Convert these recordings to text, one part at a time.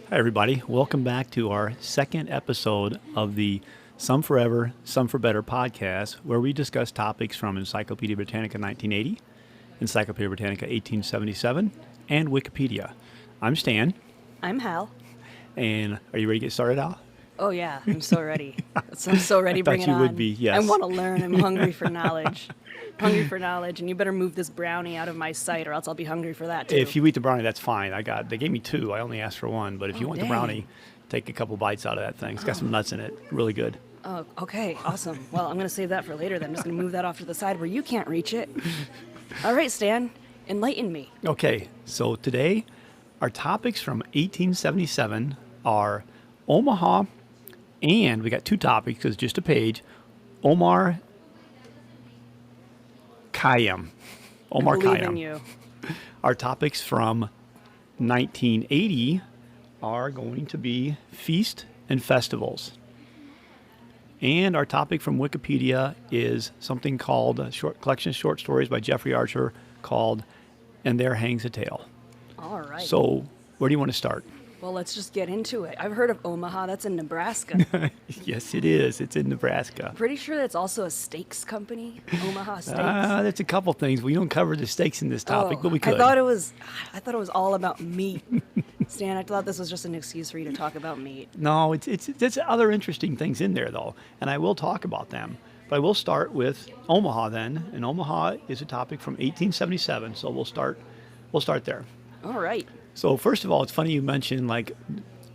Hi, everybody. Welcome back to our second episode of the Some Forever, Some for Better podcast, where we discuss topics from Encyclopedia Britannica 1980, Encyclopedia Britannica 1877, and Wikipedia. I'm Stan, I'm Hal. and are you ready to get started, Al? Oh yeah, I'm so ready. I'm so ready. I thought Bring it you on. would be, yes. I want to learn. I'm hungry for knowledge. Hungry for knowledge, and you better move this brownie out of my sight, or else I'll be hungry for that too. If you eat the brownie, that's fine. They gave me two. I only asked for one, but if you Oh, want dang. the brownie, take a couple bites out of that thing. It's got some nuts in it. Really good. Oh, okay, awesome. Well, I'm gonna save that for later. Then I'm just gonna move that off to the side where you can't reach it. All right, Stan, enlighten me. Okay, so today our topics from 1877 are Omaha, and we got two topics because just a page. Omar Kayyam. Omar I believe Kayyam. in you. Our topics from 1980 are going to be feast and festivals. And our topic from Wikipedia is something called a short collection of short stories by Jeffrey Archer called And There Hangs a Tale. All right. So, where do you want to start? Well, let's just get into it. I've heard of Omaha. That's in Nebraska. Yes, it is. It's in Nebraska. Pretty sure that's also a steaks company. Omaha Steaks. That's a couple things. We don't cover the steaks in this topic, but we could. I thought it was all about meat. Stan, I thought this was just an excuse for you to talk about meat. No, there's other interesting things in there though, and I will talk about them. But I will start with Omaha then, and Omaha is a topic from 1877. So we'll start there. All right. So first of all, it's funny you mentioned like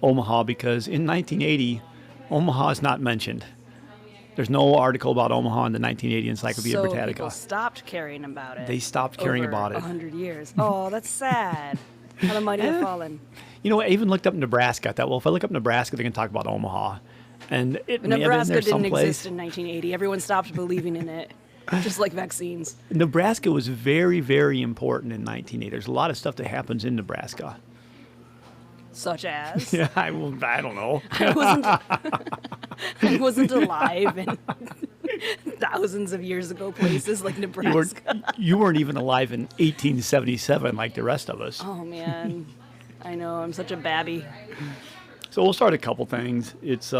Omaha because in 1980, Omaha is not mentioned. There's no article about Omaha in the 1980 Encyclopedia So Britannica. people stopped caring about it. They stopped caring over about it. 100 years. Oh, that's sad. How the mighty have fallen. You know, I even looked up Nebraska. I thought, well, if I look up Nebraska, they're going to talk about Omaha. And it may have been Nebraska there didn't someplace. exist in 1980. Everyone stopped believing in it, just like vaccines. Nebraska was very, very important in 1980. There's a lot of stuff that happens in Nebraska. Such as Yeah, I don't know. I wasn't alive in thousands of years ago places like Nebraska. You weren't even alive in 1877 like the rest of us. Oh man, I know. I'm such a babby. So we'll start a couple things. It's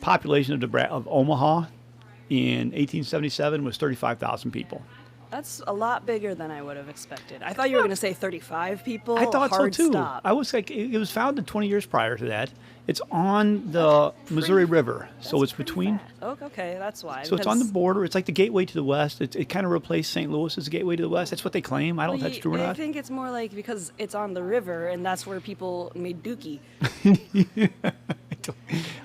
population of Omaha in 1877 was 35,000 people. That's a lot bigger than I would have expected. I thought you were going to say 35 people. I thought Hard so too. Stop. I was like, it was founded 20 years prior to that. It's on the Missouri River, so it's between. Oh, okay, that's why. So it's on the border. It's like the gateway to the west. It kind of replaced St. Louis as the gateway to the west. That's what they claim. I don't know if that's true or I not. think it's more like because it's on the river, and that's where people made dookie.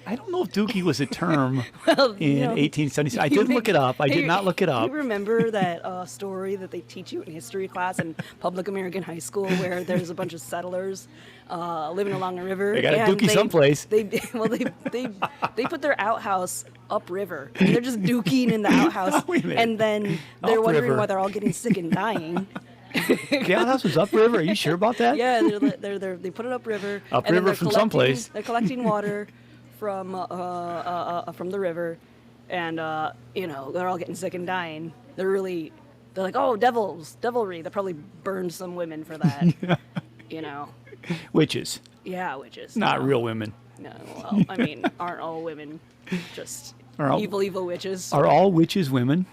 I don't know if Dookie was a term Well, in 1877. I did look it up. I did not look it up. You remember that story that they teach you in history class in public American high school, where there's a bunch of settlers living along the river. They got a and dookie someplace. They put their outhouse upriver. And they're just dookieing in the outhouse, Wait a minute. and then they're wondering Upriver. why they're all getting sick and dying. The outhouse was upriver. Are you sure about that? Yeah, they put it upriver. and then Upriver they're from collecting- someplace. They're collecting water from the river, and they're all getting sick and dying. They're like, oh, devilry. They probably burned some women for that. Witches, Yeah, witches. not No. real women. No, well, I mean, aren't all women just Are all- evil witches? Are all witches women?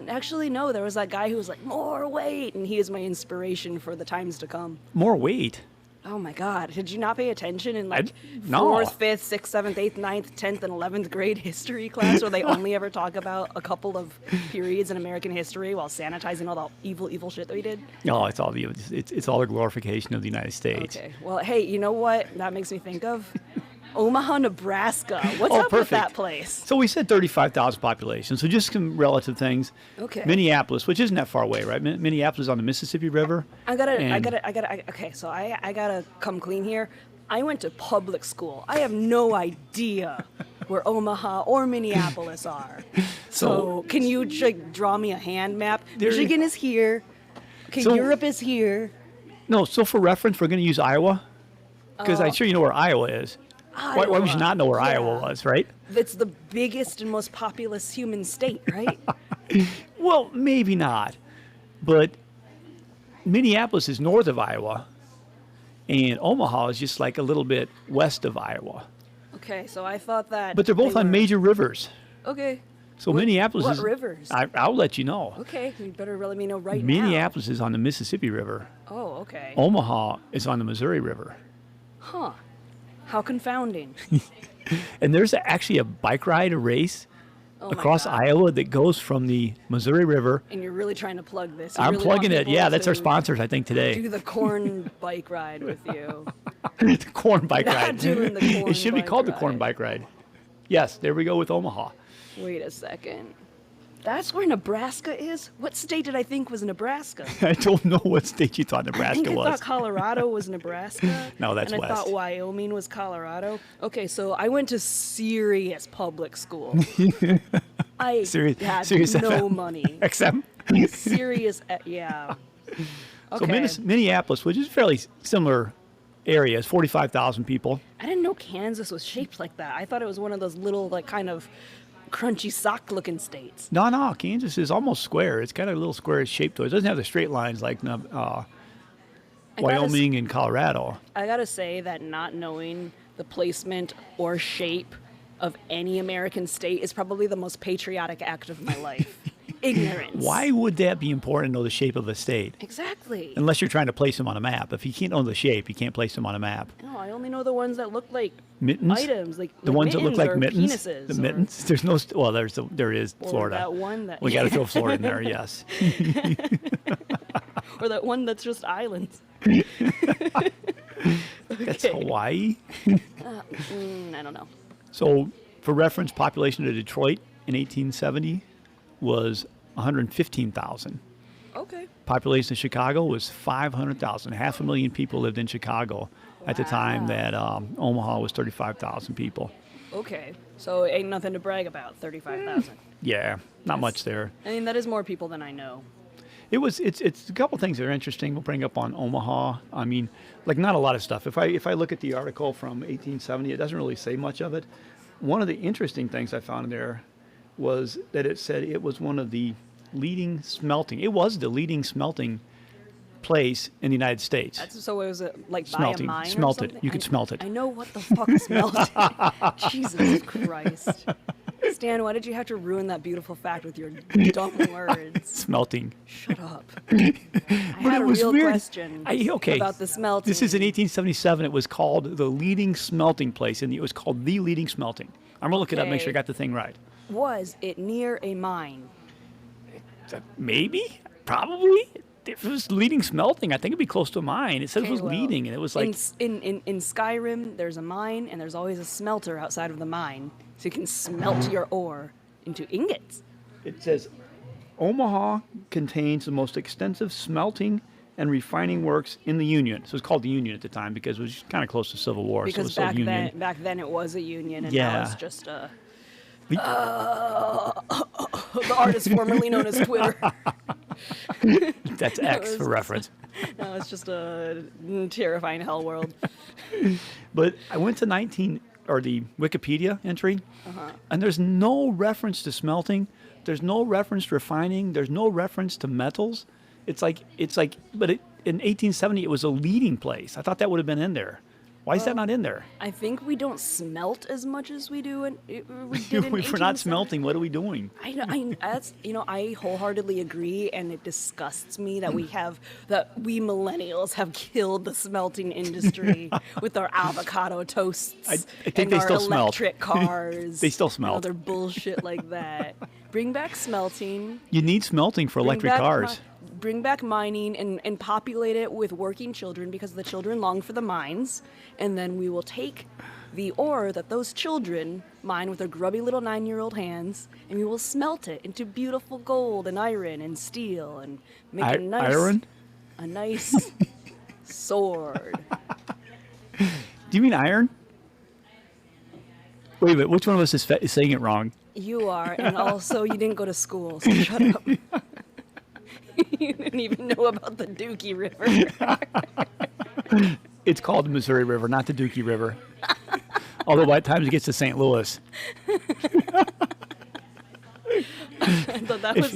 Actually, no. There was that guy who was like, more weight, and he is my inspiration for the times to come. More weight. Oh my God! Did you not pay attention in like no. 4th, 5th, 6th, 7th, 8th, 9th, 10th, and 11th grade history class, where they only ever talk about a couple of periods in American history while sanitizing all the evil shit that we did? No, it's all the glorification of the United States. Okay. Well, hey, you know what that makes me think of? Omaha, Nebraska. What's Oh, up with perfect. that place? So we said 35,000 population. So just some relative things. Okay. Minneapolis, which isn't that far away, right? Minneapolis is on the Mississippi River. Okay, so I gotta come clean here. I went to public school. I have no idea where Omaha or Minneapolis are. So can you draw me a hand map? Michigan is here. Okay, So- Europe is here. No, so for reference, we're going to use Iowa because I'm sure you know where Iowa is. Why would you not know where Iowa was, right? It's the biggest and most populous human state, right? Well, maybe not. But Minneapolis is north of Iowa, And Omaha is just like a little bit west of Iowa. Okay, so I thought that. But they're both on major rivers. Okay. So Minneapolis what is. rivers? I'll let you know. Okay, you better let me know right now. Minneapolis is on the Mississippi River. Oh, okay. Omaha is on the Missouri River. Huh. How confounding. And there's actually a bike ride, a race Oh my across God. Iowa that goes from the Missouri River. And you're really trying to plug this. You I'm really want plugging it. people Yeah, that's our to sponsors, I think, today. Do the corn bike ride with you. The corn bike Not ride. doing the corn It should be bike called the corn ride. bike ride. Yes, there we go with Omaha. Wait a second. That's where Nebraska is? What state did I think was Nebraska? I don't know what state you thought Nebraska I think I was. thought Colorado was Nebraska. No, that's and I thought west. Wyoming was Colorado. Okay, so I went to serious public school. I Serious- had serious no FM. money. XM. Serious, yeah. So Okay. Minneapolis, which is a fairly similar area, is 45,000 people. I didn't know Kansas was shaped like that. I thought it was one of those little, like, kind of crunchy sock-looking states. No, Kansas is almost square. It's got a little square shape to it. It doesn't have the straight lines like Wyoming and Colorado. I gotta say that not knowing the placement or shape of any American state is probably the most patriotic act of my life. Ignorance. Why would that be important to know the shape of a state? Exactly. Unless you're trying to place them on a map. If you can't know the shape, you can't place them on a map. No, I only know the ones that look like Mittens? items, like The ones that look like or mittens? penises, The or- mittens? There's no, well, there is or Florida. that one that, We got to throw Florida in there, yes. or that one that's just islands. That's Okay. Hawaii. I don't know. So, for reference, population of Detroit in 1870 was 115,000. Okay. Population of Chicago was 500,000. 500,000 people lived in Chicago at the time Wow. that Omaha was 35,000 people. Okay. So ain't nothing to brag about. 35,000. Yeah, not much there. I mean, that is more people than I know. It's a couple things that are interesting. We'll bring up on Omaha. I mean, like not a lot of stuff. If I look at the article from 1870, it doesn't really say much of it. One of the interesting things I found in there was that it said it was one of the leading smelting. It was the leading smelting place in the United States. So it was like Smelting. by a mine Smelt or it. something? You could smelt it. I know what the fuck smelting. Jesus Christ. Stan, why did you have to ruin that beautiful fact with your dumb words? Smelting. Shut up. I had a it was real weird. question Okay. about the smelting. This is in 1877. It was called the leading smelting place, and it was called the leading smelting. I'm gonna look it up, make sure I Okay. got the thing right. Was it near a mine? Maybe, probably. If it was leading smelting, I think it'd be close to a mine. It said it was well, leading, and it was like in Skyrim, there's a mine, and there's always a smelter outside of the mine, so you can smelt your ore into ingots. it says, Omaha contains the most extensive smelting and refining works in the Union. So it's called the Union at the time because it was kind of close to Civil War. so it Because was still Union. back then it was a union, and Yeah. now it's just a. The- The artist formerly known as Twitter. That's X for reference. No, it's just a terrifying hell world. But I went to the Wikipedia entry, and there's no reference to smelting. There's no reference to refining. There's no reference to metals. But in 1870, it was a leading place. I thought that would have been in there. Why is that not in there? I think we don't smelt as much as we do we did in If we're not 1870. smelting, what are we doing? I wholeheartedly agree, and it disgusts me that we millennials have killed the smelting industry with our avocado toasts I think and they our still smelt. electric cars. They still and smelt. other bullshit like that. Bring back smelting. You need smelting for Bring electric back cars. Bring back mining and populate it with working children because the children long for the mines, and then we will take the ore that those children mine with their grubby little 9-year-old hands, and we will smelt it into beautiful gold and iron and steel and make a nice Iron? a nice sword. Do you mean iron? Wait a minute. Which one of us is saying it wrong? You are, and also you didn't go to school, so shut up. You didn't even know about the Dookie River. It's called the Missouri River, not the Dookie River. Although by the time it gets to St. Louis, I thought that was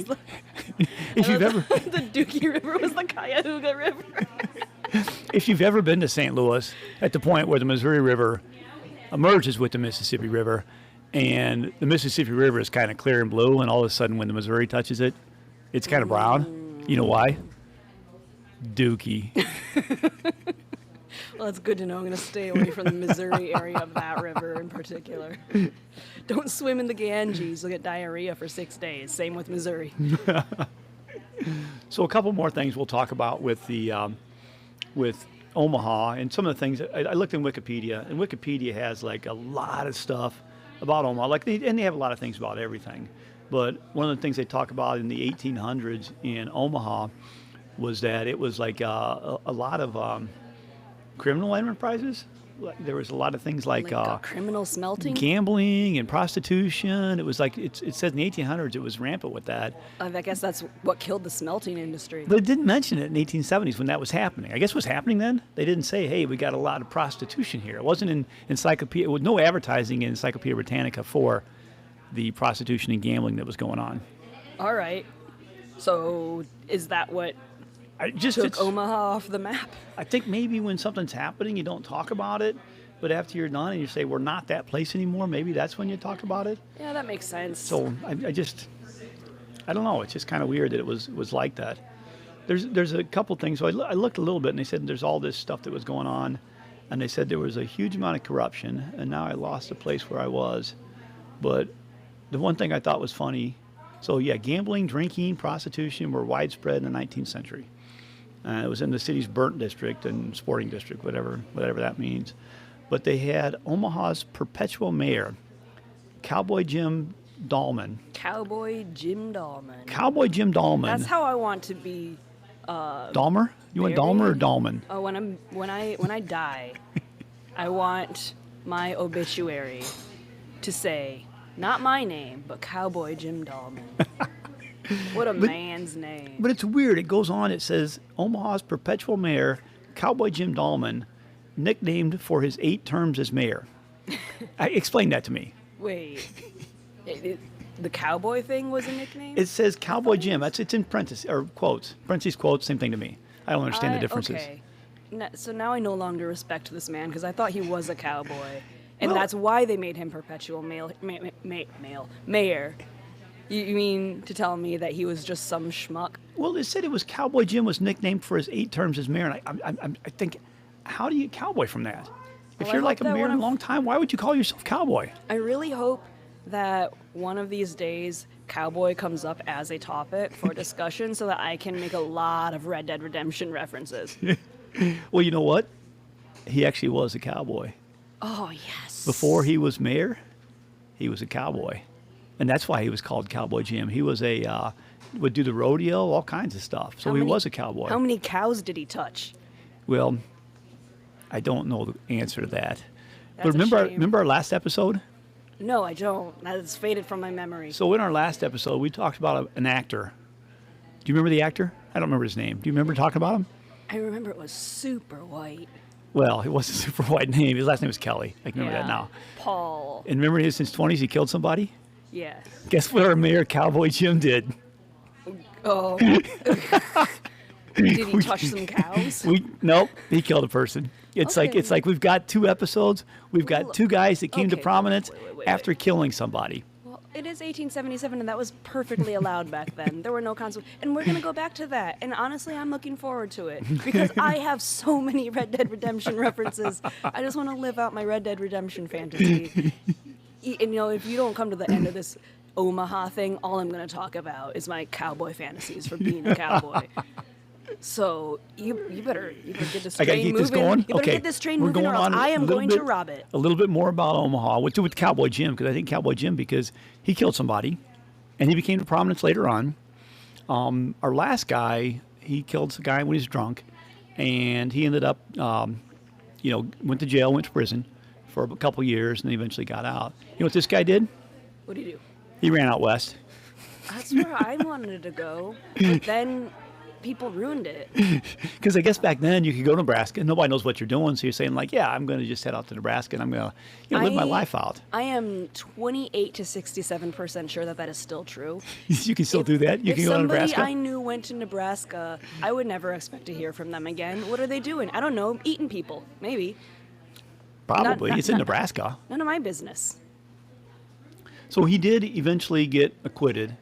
if you've ever the Dookie River was the Cuyahoga River. If you've ever been to St. Louis, at the point where the Missouri River emerges with the Mississippi River, and the Mississippi River is kind of clear and blue, and all of a sudden when the Missouri touches it, it's kind of brown. You know why? Dookie. Well, that's good to know. I'm going to stay away from the Missouri area of that river in particular. Don't swim in the Ganges. You'll get diarrhea for 6 days. Same with Missouri. So a couple more things we'll talk about with the with Omaha, and some of the things I looked in Wikipedia, and Wikipedia has like a lot of stuff about Omaha, and they have a lot of things about everything. But one of the things they talk about in the 1800s in Omaha was that it was like a lot of criminal enterprises. There was a lot of things like criminal smelting, gambling and prostitution. It was like it said in the 1800s it was rampant with that. I guess that's what killed the smelting industry. But it didn't mention it in the 1870s when that was happening. I guess it was happening then. They didn't say, "Hey, we got a lot of prostitution here." It wasn't in Encyclopedia. It was no advertising in Encyclopedia Britannica for the prostitution and gambling that was going on. All right. So is that what It's Omaha off the map? I think maybe when something's happening, you don't talk about it. But after you're done and you say, we're not that place anymore, maybe that's when you talk about it. Yeah, that makes sense. So I don't know. It's just kind of weird that it was like that. There's a couple things. So I looked a little bit, and they said there's all this stuff that was going on. And they said there was a huge amount of corruption, and now I lost the place where I was. But the one thing I thought was funny, so yeah, gambling, drinking, prostitution were widespread in the 19th century. It was in the city's burnt district and sporting district, whatever that means. But they had Omaha's perpetual mayor, Cowboy Jim Dahlman. Cowboy Jim Dahlman. Cowboy Jim Dahlman. That's how I want to be. Dahmer? You want Dahmer or Dahlman? Oh, when I die, I want my obituary to say not my name, but Cowboy Jim Dahlman. What a man's name. But it's weird. It goes on. It says Omaha's perpetual mayor, Cowboy Jim Dahlman, nicknamed for his 8 terms as mayor. Explain that to me. Wait. The cowboy thing was a nickname? It says Cowboy Jim. It's in parentheses, or quotes. Parentheses, quotes, same thing to me. I don't understand the differences. Okay. So now I no longer respect this man because I thought he was a cowboy. And Well- that's why they made him perpetual mayor. You mean to tell me that he was just some schmuck? Well, it said it was Cowboy Jim was nicknamed for his 8 terms as mayor. And I think, how do you get cowboy from that? If Well, I you're like a hope that mayor one in a of- long time, why would you call yourself cowboy? I really hope that one of these days cowboy comes up as a topic for discussion so that I can make a lot of Red Dead Redemption references. Well, you know what? He actually was a cowboy. Oh, yes. Before he was mayor, he was a cowboy. And that's why he was called Cowboy Jim. He was would do the rodeo, all kinds of stuff. So he was a cowboy. How many cows did he touch? Well, I don't know the answer to that. That's But a shame. remember our last episode? No, I don't. That's faded from my memory. So in our last episode, we talked about an actor. Do you remember the actor? I don't remember his name. Do you remember talking about him? I remember it was super white. Well, it was a super white name. His last name was Kelly. I can remember that now. Paul. And remember his since 20s, he killed somebody? Yes. Guess what our mayor, Cowboy Jim, did? Oh. Did he touch some cows? Nope, he killed a person. It's Okay. like we've got 2 episodes. We've got 2 guys that came to Okay, prominence wait. after killing somebody. Well, it is 1877, and that was perfectly allowed back then. There were no consequences. And we're going to go back to that. And honestly, I'm looking forward to it because I have so many Red Dead Redemption references. I just want to live out my Red Dead Redemption fantasy. And, if you don't come to the end of this Omaha thing, all I'm going to talk about is my cowboy fantasies for being a cowboy. So you better get this I got to train keep moving. this going. You better Okay, get this train we're moving, or going else on I a am little going bit- to rob it. A little bit more about Omaha. We'll do with Cowboy Jim because I think Cowboy Jim because he killed somebody, and he became to prominence later on. Our last guy, he killed a guy when he was drunk, and he ended up, went to jail, went to prison for a couple years, and then eventually got out. You know what this guy did? What do you do? He ran out west. That's where I wanted to go. But then people ruined it. Because I guess back then you could go to Nebraska and nobody knows what you're doing. So you're saying like, yeah, I'm going to just head out to Nebraska and I'm going to live my life out. I am 28 to 67% sure that that is still true. You can still do that? You can go to If Nebraska? somebody I knew went to Nebraska, I would never expect to hear from them again. What are they doing? I don't know. Eating people. Maybe. Probably. It's in Nebraska. None of my business. So he did eventually get acquitted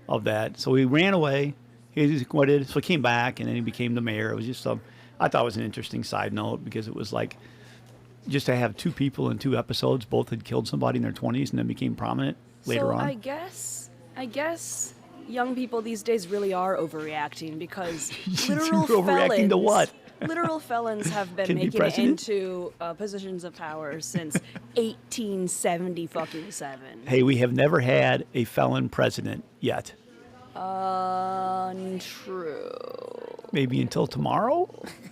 of that. So he ran away. He was acquitted. So he came back and then he became the mayor. It was just I thought it was an interesting side note because it was like just to have two people in two episodes, both had killed somebody in their 20s and then became prominent later on. I guess young people these days really are overreacting because literal Overreacting felons. to what? Literal felons have been Can be making it president? into positions of power since 1870-7. Hey, we have never had a felon president yet. Untrue. Maybe until tomorrow?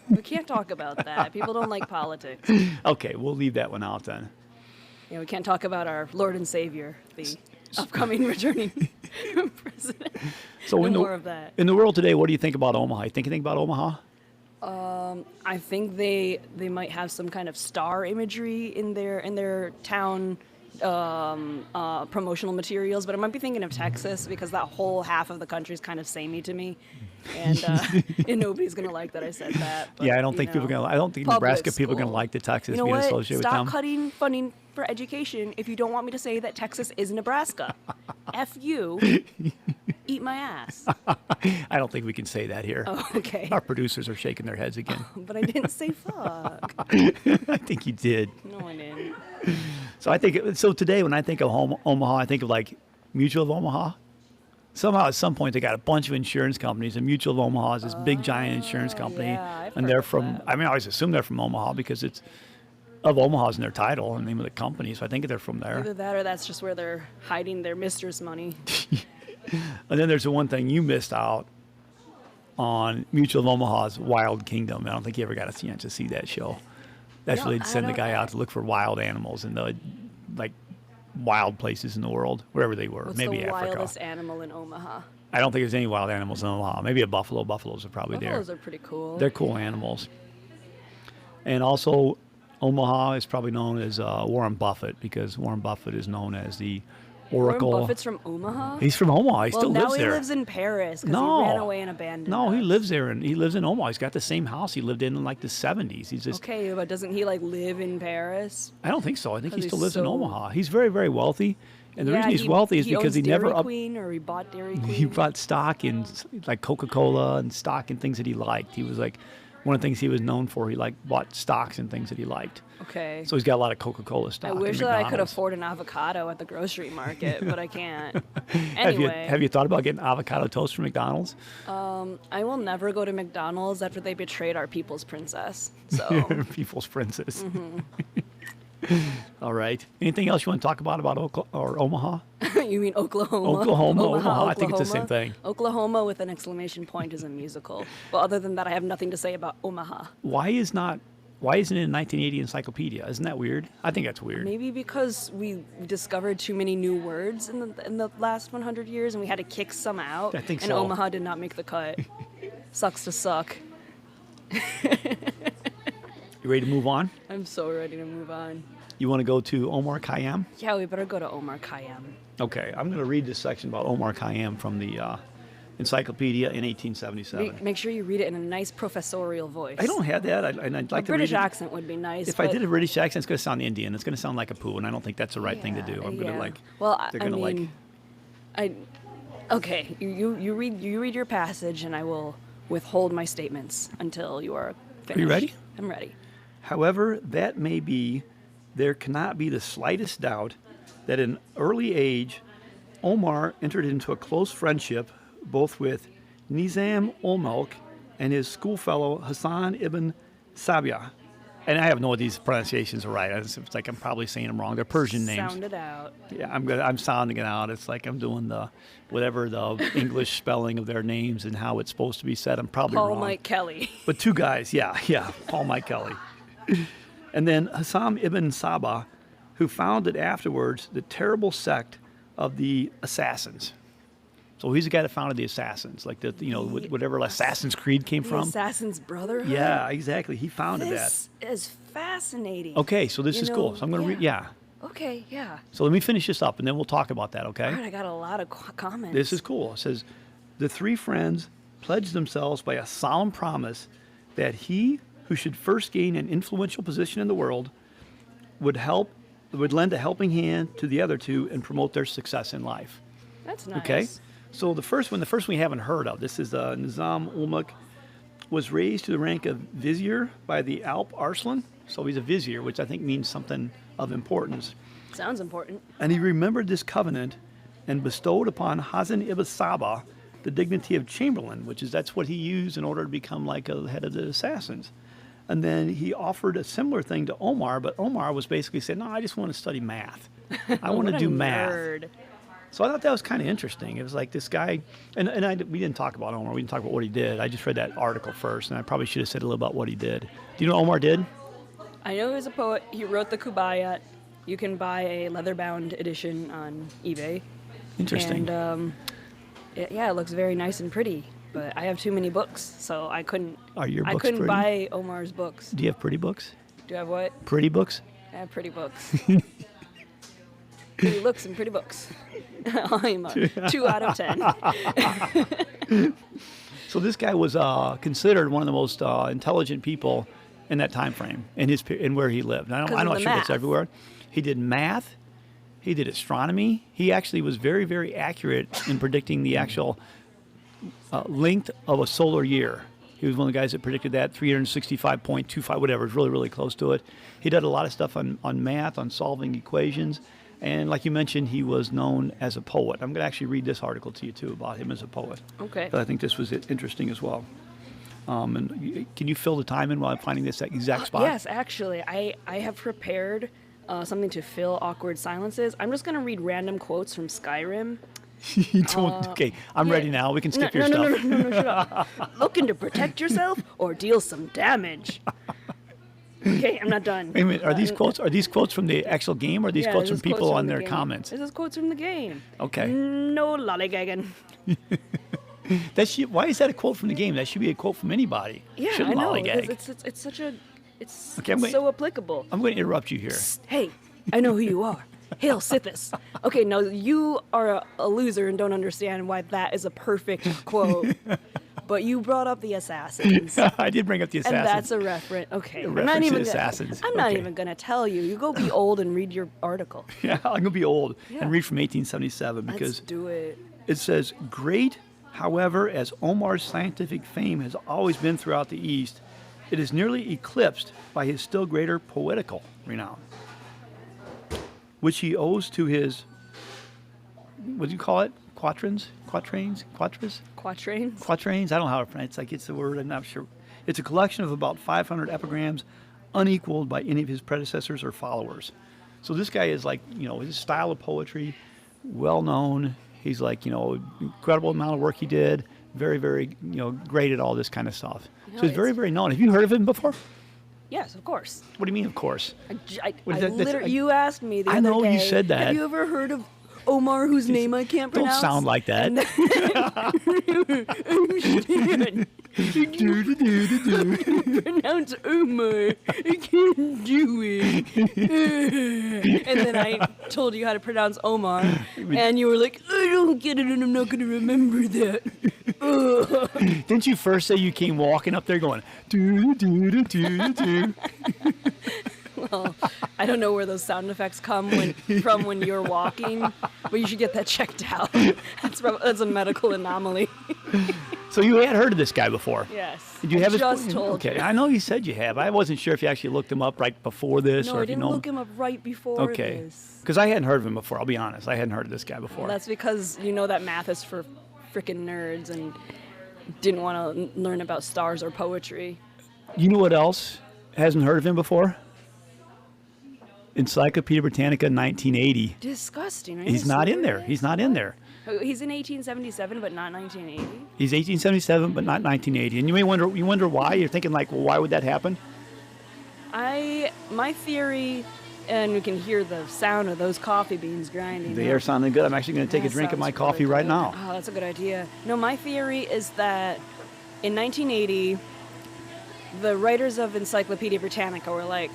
We can't talk about that. People don't like politics. Okay, we'll leave that one out then. Yeah, we can't talk about our Lord and Savior, the upcoming returning president. So No in more of that. In the world today, what do you think about Omaha? You think anything about Omaha? I think they might have some kind of star imagery in their town promotional materials, but I might be thinking of Texas because that whole half of the country is kind of samey to me, and nobody's gonna like that I said that. But, Yeah, I don't think people are gonna. I don't think Nebraska people are gonna like the Texas You know being what? associated with them. Stop cutting funding for education if you don't want me to say that Texas is Nebraska. F you. Eat my ass. I don't think we can say that here. Oh, okay. Our producers are shaking their heads again. But I didn't say fuck. I think you did. No, I didn't. So today when I think of Omaha, I think of like Mutual of Omaha. Somehow at some point they got a bunch of insurance companies, and Mutual of Omaha is this big giant insurance company, yeah, I've and heard they're of from. that. I mean, I always assume they're from Omaha because it's of Omaha's in their title and name of the company, so I think they're from there. Either that or that's just where they're hiding their mistress money. And then there's the one thing you missed out on Mutual of Omaha's Wild Kingdom. I don't think you ever got a chance to see that show. That's No, where they'd I send the don't- guy out to look for wild animals in the like wild places in the world, wherever they were. What's Maybe the Africa. wildest animal in Omaha? I don't think there's any wild animals in Omaha. Maybe a buffalo. Buffaloes are probably Buffaloes there. are pretty cool. They're cool animals. And also, Omaha is probably known as Warren Buffett because Warren Buffett is known as the Oracle. Warren Buffett's from Omaha? He's from Omaha. He well, still now lives he there. lives in Paris because No. he ran away and abandoned No, he us. lives there, and he lives in Omaha. He's got the same house he lived in like the 70s. He's just. Okay, but doesn't he like live in Paris? I don't think so. I think he 'Cause still he's lives in so- Omaha. He's very, very wealthy, and the Yeah, reason he's wealthy is he because owns he never Dairy up. Queen, or he bought Dairy Queen. He bought stock in like Coca-Cola and stock in things that he liked. He was like one of the things he was known for. He like bought stocks in things that he liked. Okay. So he's got a lot of Coca-Cola stock. I and wish that I could McDonald's. afford an avocado at the grocery market, but I can't. Have you Anyway, thought about getting avocado toast from McDonald's? I will never go to McDonald's after they betrayed our people's princess. So People's Princess. Mm-hmm. All right. Anything else you want to talk about Omaha? you mean Oklahoma? Omaha. I think it's the same thing. Oklahoma with an exclamation point is a musical. But other than that, I have nothing to say about Omaha. Why isn't it in 1980 encyclopedia? Isn't that weird? I think that's weird. Maybe because we discovered too many new words in the last 100 years, and we had to kick some out. I think and so. Omaha did not make the cut. Sucks to suck. You ready to move on? I'm so ready to move on. You want to go to Omar Kayyam? Yeah, we better go to Omar Kayyam. Okay, I'm going to read this section about Omar Kayyam from the encyclopedia in 1877. Make sure you read it in a nice professorial voice. I don't have that, and I'd like A to British read it. accent would be nice. If I did a British accent, it's going to sound Indian. It's going to sound like a poo, and I don't think that's the right thing to do. I'm going to like. Well, they're I going to mean, okay, you read your passage, and I will withhold my statements until you are finished. Are you ready? I'm ready. However that may be, there cannot be the slightest doubt that in early age, Omar entered into a close friendship both with Nizam ul-Mulk and his schoolfellow Hassan ibn Sabia. And I have no idea these pronunciations are right. It's like I'm probably saying them wrong. They're Persian names. Sound it out. Yeah, I'm sounding it out. It's like I'm doing whatever the English spelling of their names and how it's supposed to be said. I'm probably Paul wrong. Mike Kelly. But two guys, yeah, Paul Mike Kelly. And then Hassan ibn Sabah, who founded afterwards the terrible sect of the Assassins. So he's the guy that founded the Assassins, like whatever Assassin's Creed came The from. Assassin's Brotherhood? Yeah, exactly. He founded This is fascinating. that. Okay, so this is cool. So I'm going to read. Yeah. Okay, yeah. So let me finish this up, and then we'll talk about that. Okay. All right, I got a lot of comments. This is cool. It says, the three friends pledged themselves by a solemn promise that he who should first gain an influential position in the world would lend a helping hand to the other two and promote their success in life. That's nice. Okay. So the first one we haven't heard of. This is Nizam Ulmuk, was raised to the rank of vizier by the Alp Arslan. So he's a vizier, which I think means something of importance. Sounds important. And he remembered this covenant and bestowed upon Hazan ibn Saba the dignity of chamberlain, that's what he used in order to become like a head of the assassins. And then he offered a similar thing to Omar, but Omar was basically saying, no, I just want to study math. I want to do math. Nerd. So I thought that was kind of interesting. It was like this guy, we didn't talk about Omar. We didn't talk about what he did. I just read that article first, and I probably should have said a little about what he did. Do you know what Omar did? I know he was a poet. He wrote the Kubayat. You can buy a leather-bound edition on eBay. Interesting. And it looks very nice and pretty. But I have too many books, so I couldn't. Are your books I couldn't pretty? buy Omar's books. Do you have pretty books? Do I have what? Pretty books? I have pretty books. Pretty looks and pretty books. I'm a 2 out of 10. So this guy was considered one of the most intelligent people in that time frame in where he lived. I'm not sure if it's everywhere. He did math. He did astronomy. He actually was very, very accurate in predicting the actual length of a solar year. He was one of the guys that predicted that, 365.25, whatever. It's really, really close to it. He did a lot of stuff on math, on solving equations. And like you mentioned, he was known as a poet. I'm going to actually read this article to you, too, about him as a poet. Okay. But I think this was interesting as well. And can you fill the time in while I'm finding this exact spot? Yes, actually. I have prepared something to fill awkward silences. I'm just going to read random quotes from Skyrim. You don't, okay, I'm ready now. We can skip your stuff. No, shut up. Looking to protect yourself or deal some damage. Okay, I'm not done. Wait a minute, are these quotes from the actual game, or are these quotes from people on their comments? This is quotes from the game. Okay. No lollygagging. Why is that a quote from the game? That should be a quote from anybody. Yeah, Shouldn't I know. lollygag. It's such a it's Okay, so applicable. I'm going to interrupt you here. Psst, hey, I know who you are. Hail Sithis. Okay, no, you are a loser and don't understand why that is a perfect quote. But you brought up the Assassins. I did bring up the Assassins. And that's a reference. Okay. A reference to Assassins. I'm not Okay. even going to tell you. You go be old and read your article. Yeah, I'm going to be old Yeah. and read from 1877 Let's because do it. it says, great, however, as Omar's scientific fame has always been throughout the East, it is nearly eclipsed by his still greater poetical renown, which he owes to his, what do you call it? Quatrains? Quatrains? Quatras? Quatrains? Quatrains? I don't know how to pronounce it. Like it's the word, I'm not sure. It's a collection of about 500 epigrams, unequaled by any of his predecessors or followers. So this guy is like, his style of poetry, well known. He's like, incredible amount of work he did. Very, very, great at all this kind of stuff. So he's very, very known. Have you heard of him before? Yes, of course. What do you mean, of course? You asked me the other day. I know you said that. Have you ever heard of Omar, whose name I can't pronounce? Don't sound like that. Pronounce Omar. I can't do it. And then I told you how to pronounce Omar, and you were like, I don't get it, and I'm not going to remember that. Didn't you first say you came walking up there going, do? Well, I don't know where those sound effects come from when you're walking, but you should get that checked out. That's a medical anomaly. So you had heard of this guy before? Yes. Did you have just told Okay, you. I know you said you have. I wasn't sure if you actually looked him up right before this, No, or I if you didn't know. look him up right before Okay. this. Because I hadn't heard of him before. I'll be honest. I hadn't heard of this guy before. That's because you know that math is for freaking nerds and didn't want to learn about stars or poetry. You know what else hasn't heard of him before? Encyclopedia Britannica 1980. Disgusting. Right? He's not in there. He's not in there. He's in 1877, but not 1980. He's 1877, but not 1980. And you may wonder why. You're thinking like, well, why would that happen? My theory And we can hear the sound of those coffee beans grinding. They are sounding good. I'm actually going to take a That drink of my sounds coffee really right good. now. Oh, that's a good idea. No, my theory is that in 1980, the writers of Encyclopedia Britannica were like,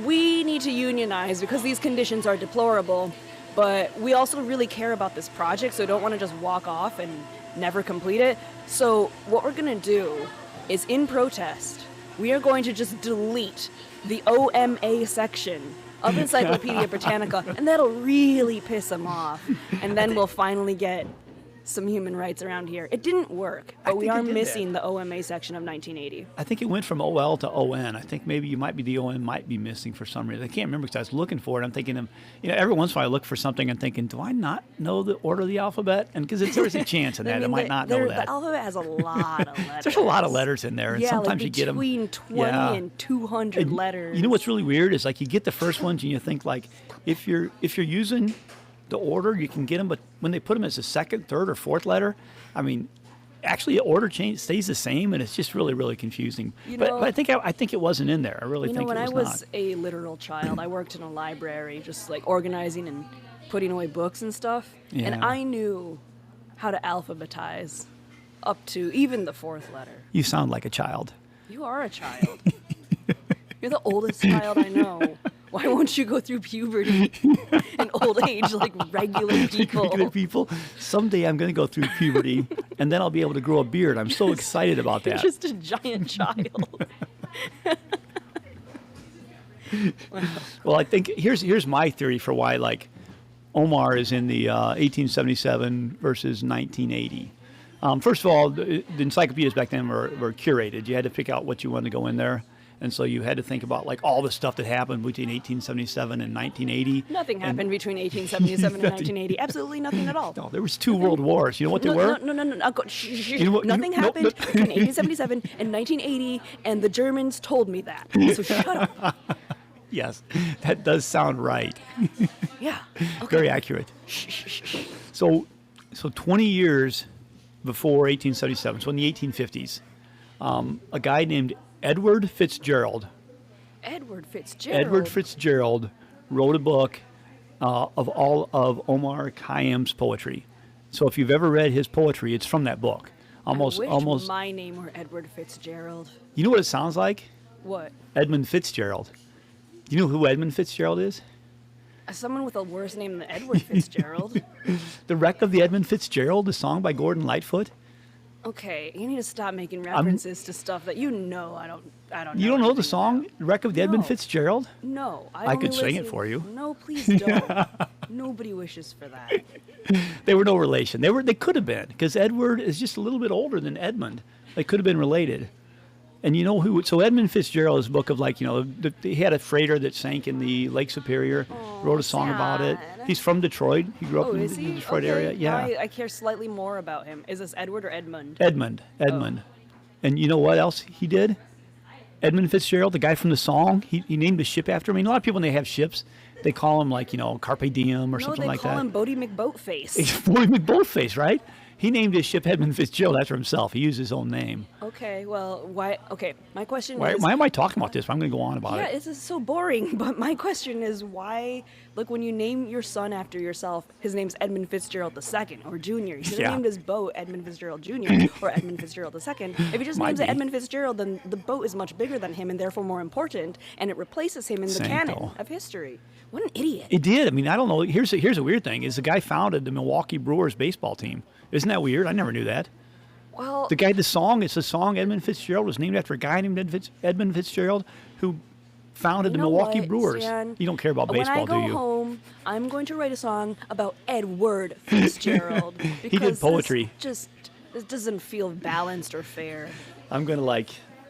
we need to unionize because these conditions are deplorable, but we also really care about this project, so don't want to just walk off and never complete it. So what we're going to do is, in protest, we are going to just delete the OMA section of Encyclopedia Britannica, and that'll really piss them off. And then we'll finally get some human rights around here. It didn't work, but we think are it did missing the OMA section of 1980. I think it went from OL to ON. I think maybe the ON might be missing for some reason. I can't remember because I was looking for it. I'm thinking, every once in a while I look for something and thinking, do I not know the order of the alphabet? And because there's a chance in that I might not know that. The alphabet has a lot of letters. There's a lot of letters in there, and yeah, sometimes like you get them between 20 and 200 letters. You know what's really weird is like you get the first ones and you think like if you're using the order, you can get them, but when they put them as a second, third, or fourth letter, I mean, actually, the order change stays the same, and it's just really, really confusing. But I think it wasn't in there. I really think it was when I not. was a literal child, I worked in a library, just like organizing and putting away books and stuff, and Yeah. I knew how to alphabetize up to even the fourth letter. You sound like a child. You are a child. You're the oldest child I know. Why won't you go through puberty and old age like regular people? Regular people. Someday I'm going to go through puberty, and then I'll be able to grow a beard. I'm so excited about You're that. just a giant child. Well, I think here's my theory for why like Omar is in the 1877 versus 1980. First of all, the encyclopedias back then were curated. You had to pick out what you wanted to go in there. And so you had to think about like all the stuff that happened between 1877 and 1980. Nothing happened between 1877 and 1980. Absolutely nothing at all. No, there was 2 world wars. You know what they were? No. You know what- Nothing happened between 1877 and 1980, and the Germans told me that. So shut up. Yes, that does sound right. Yeah. Okay. Very accurate. So 20 years before 1877, so in the 1850s, a guy named Edward Fitzgerald Edward Fitzgerald wrote a book of all of Omar Khayyam's poetry. So if you've ever read his poetry, it's from that book. I wish my name were Edward Fitzgerald. You know what it sounds like? What? Edmund Fitzgerald. You know who Edmund Fitzgerald is? Someone with a worse name than Edward Fitzgerald. The Wreck of the Edmund Fitzgerald, the song by Gordon Lightfoot. Okay, you need to stop making references to stuff that you know I don't know. You don't know the anything song about. Wreck of the Edmund No. Fitzgerald? No, I could sing it for you. No, please don't. Nobody wishes for that. They were no relation. They could have been, because Edward is just a little bit older than Edmund. They could have been related. And you know who? So Edmund Fitzgerald is a book of he had a freighter that sank in the Lake Superior. Wrote a song about it. sad. He's from Detroit. He grew up Oh, in is the he? Detroit Okay, area. Yeah. now I care slightly more about him. Is this Edward or Edmund? Edmund. And you know what else he did? Edmund Fitzgerald, the guy from the song, he named a ship after him. I mean, a lot of people, when they have ships, they call them Carpe Diem or No, something they like call that. him Bodie McBoatface. Boy McBoatface, right? He named his ship Edmund Fitzgerald after himself. He used his own name. Okay, well, why? Okay, my question Why is. am I talking about this? I'm going to go on about Yeah, it. this is so boring. But my question is why? Look, when you name your son after yourself, his name's Edmund Fitzgerald II or Jr. You should have Yeah. named his boat Edmund Fitzgerald Jr. or Edmund Fitzgerald II. If he just Might names it be. Edmund Fitzgerald, then the boat is much bigger than him and therefore more important, and it replaces him in the Santo. canon of history. What an idiot! It did. I mean, I don't know. Here's a weird thing: is the guy founded the Milwaukee Brewers baseball team. Isn't that weird? I never knew that. Well, The guy, it's a song. Edmund Fitzgerald was named after a guy named Edmund Fitzgerald who founded you the know Milwaukee what, Brewers. Stan? You don't care about When baseball, I go do you? home, I'm going to write a song about Edward Fitzgerald. did because poetry. This doesn't feel balanced or fair.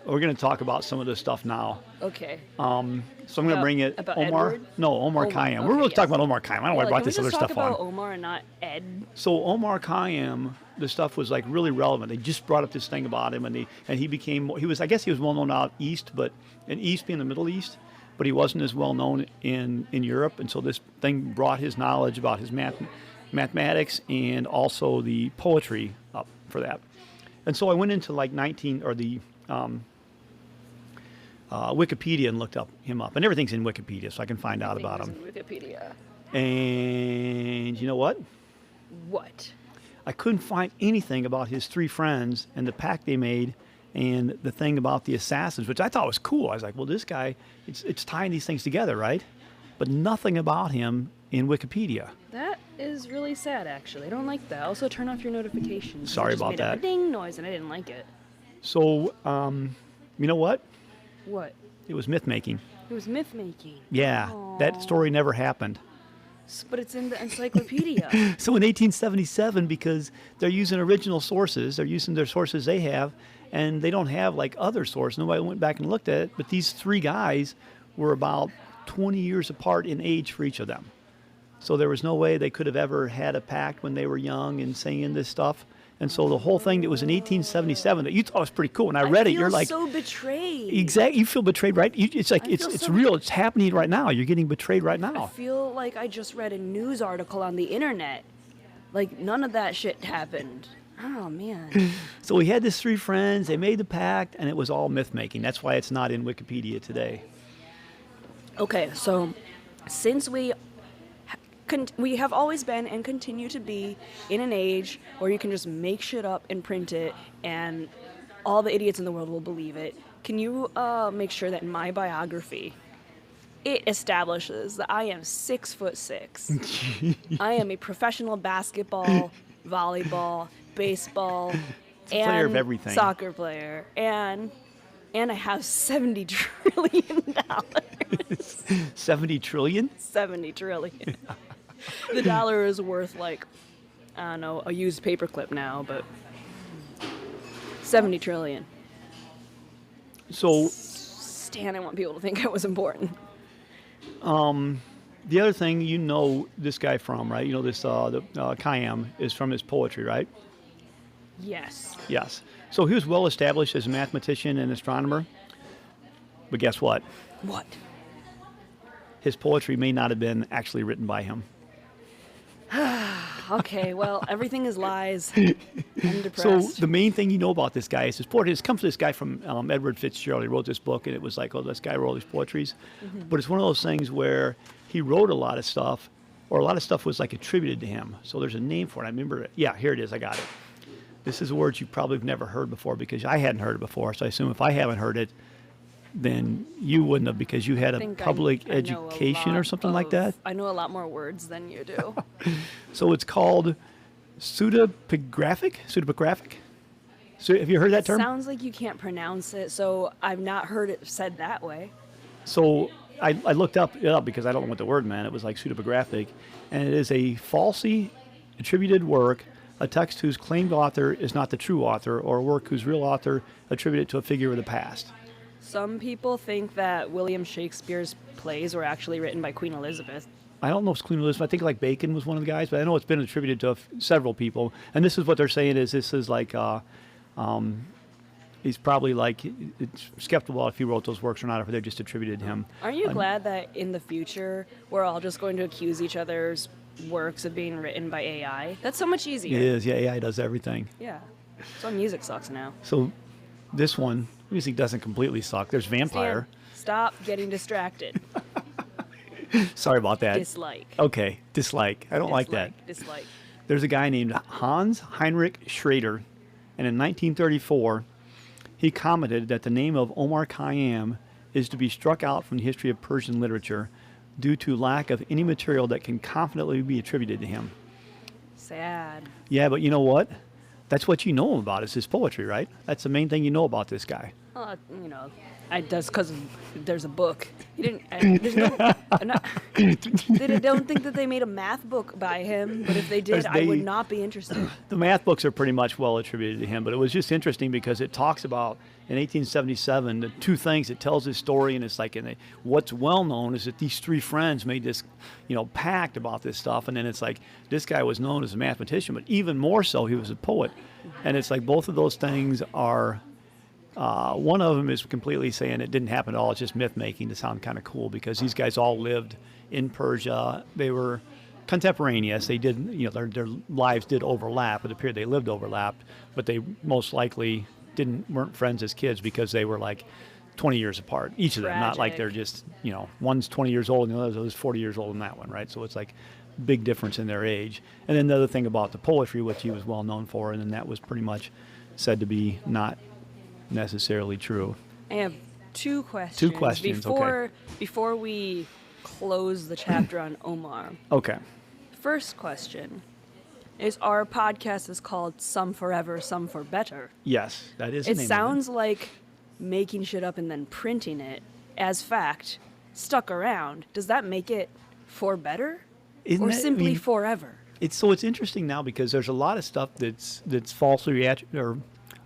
We're gonna talk about some of this stuff now. Okay. So I'm gonna About- bring it. about Omar. Edward? No, Omar Okay, Kayyam. We're really yes. talking about Omar Kayyam. I don't know why I brought Can we this other just talk stuff on. about Omar and not Ed? So Omar Kayyam, the stuff was really relevant. They just brought up this thing about him, and he was well known out east, but in East being the Middle East, but he wasn't as well known in Europe, and so this thing brought his knowledge about his mathematics and also the poetry up for that. And so I went into Wikipedia and looked him up. And everything's in Wikipedia, so I can find out about him. Wikipedia. And you know what? What? I couldn't find anything about his three friends and the pact they made and the thing about the assassins, which I thought was cool. I was like, well, this guy, it's tying these things together, right? But nothing about him in Wikipedia. That is really sad, actually. I don't like that. Also, turn off your notifications. Sorry It just about made that. a ding noise, and I didn't like it. So, you know what? What? It was myth making. It was myth making. Yeah, that story never happened. But it's in the encyclopedia. So in 1877, because they're using original sources, they're using their sources they have, and they don't have like other sources. Nobody went back and looked at it, but these three guys were about 20 years apart in age for each of them. So there was no way they could have ever had a pact when they were young and saying this stuff. And so the whole thing that was in 1877 that you thought was pretty cool. When I read it, you're like, so betrayed. exactly. You feel betrayed, right? It's like it's real. It's happening right now. You're getting betrayed right I now. feel like I just read a news article on the internet. Like, none of that shit happened. Oh, man. So we had these three friends. They made the pact, and it was all myth making. That's why it's not in Wikipedia today. Okay, so since we have always been and continue to be in an age where you can just make shit up and print it and all the idiots in the world will believe it, can you make sure that in my biography it establishes that I am 6'6". I am a professional basketball, volleyball, baseball, and player of everything. soccer player, and I have $70 trillion. 70 trillion? 70 trillion. The dollar is worth like, I don't know, a used paperclip now, but 70 trillion. So Stan, I want people to think I was important. the other thing you know this guy from, right? You know this Kayyam is from his poetry, right? Yes. Yes. So he was well established as a mathematician and astronomer. But guess what? What? His poetry may not have been actually written by him. Okay, well, everything is lies. I'm depressed. So the main thing you know about this guy is his poetry. It comes from this guy from Edward Fitzgerald. He wrote this book, and it was like, oh, this guy wrote all these poetries. Mm-hmm. But it's one of those things where he wrote a lot of stuff, or a lot of stuff was like attributed to him. So there's a name for it. I remember it. Yeah, here it is. I got it. This is words you probably have never heard before because I hadn't heard it before. So I assume if I haven't heard it, then you wouldn't have because you had a public I know a education or lot something like of- that. I know a lot more words than you do. So it's called pseudepigraphic. Pseudepigraphic. So have you heard that term? Sounds like you can't pronounce it, so I've not heard it said that way. So I looked it up because I don't know what the word meant. It was like pseudepigraphic, and it is a falsely attributed work, a text whose claimed author is not the true author, or a work whose real author attributed to a figure of the past. Some people think that William Shakespeare's plays were actually written by Queen Elizabeth. I don't know if it's Queen Elizabeth. I think like Bacon was one of the guys, but I know it's been attributed to several people. And this is what they're saying is this is like, he's probably like, it's skeptical if he wrote those works or not, if they're just attributed to him. Aren't you glad that in the future we're all just going to accuse each other's works of being written by AI? That's so much easier. It is, yeah, AI does everything. Yeah. So music sucks now. So this one, music doesn't completely suck. There's Vampire. Stan, stop getting distracted. Sorry about that. Dislike. Okay, dislike. I don't like that. Dislike. There's a guy named Hans Heinrich Schrader, and in 1934, he commented that the name of Omar Kayyam is to be struck out from the history of Persian literature due to lack of any material that can confidently be attributed to him. Sad. Yeah, but you know what? That's what you know about is his poetry, right? That's the main thing you know about this guy. You know, that's because there's a book. You didn't. There's no. I'm not, they don't think that they made a math book by him, but if they did, I would not be interested. The math books are pretty much well attributed to him, but it was just interesting because it talks about in 1877 the two things. It tells his story, and it's like, what's well known is that these three friends made this, pact about this stuff, and then it's like this guy was known as a mathematician, but even more so, he was a poet, and it's like both of those things are. One of them is completely saying it didn't happen at all. It's just myth making to sound kind of cool because these guys all lived in Persia. They were contemporaneous. They did, their lives did overlap. It appeared they lived overlapped, but they most likely weren't friends as kids because they were like 20 years apart, each of them. Not like Tragic. they're just, one's 20 years old and the other's 40 years old in that one, right? So it's like big difference in their age. And then the other thing about the poetry, which he was well known for, and then that was pretty much said to be not necessarily true. I have two questions. Two questions, okay. Before we close the chapter on Omar. Okay. First question is, our podcast is called Some Forever, Some for Better. Yes, that is the It name sounds like making shit up and then printing it as fact stuck around. Does that make it for better? Isn't or that- I simply mean, forever? It's interesting now because there's a lot of stuff that's falsely or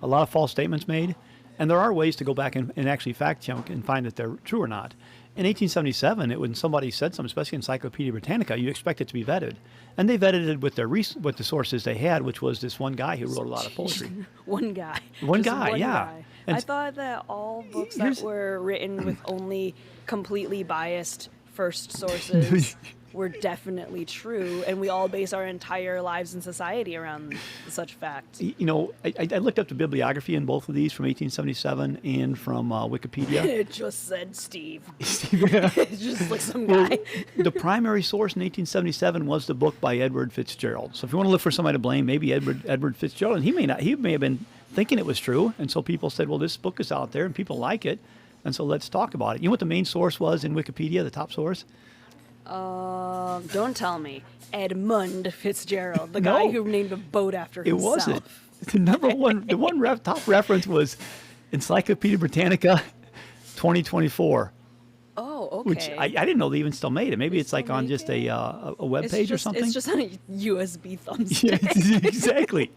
a lot of false statements made, and there are ways to go back and actually fact check and find that they're true or not. In 1877, when somebody said something, especially Encyclopedia Britannica, you expect it to be vetted, and they vetted it with with the sources they had, which was this one guy who wrote a lot of poetry. One guy. One Just guy, yeah. guy. And I thought that all books here's- that were written with only completely biased first sources were definitely true, and we all base our entire lives in society around such facts. I looked up the bibliography in both of these from 1877 and from Wikipedia. It just said Steve. It's just like some guy. The primary source in 1877 was the book by Edward Fitzgerald. So if you want to look for somebody to blame, maybe Edward Fitzgerald. And he may have been thinking it was true, and so people said, well, this book is out there and people like it, and so let's talk about it. You know what the main source was in Wikipedia, the top source? Don't tell me. Edmund Fitzgerald, the guy No. who named a boat after It himself. wasn't. The number one, top reference was Encyclopedia Britannica 2024. Oh, okay. Which I didn't know they even still made it. Maybe it's like still on make just it? a web page or something. It's just on a USB Yeah, thumbstick. exactly.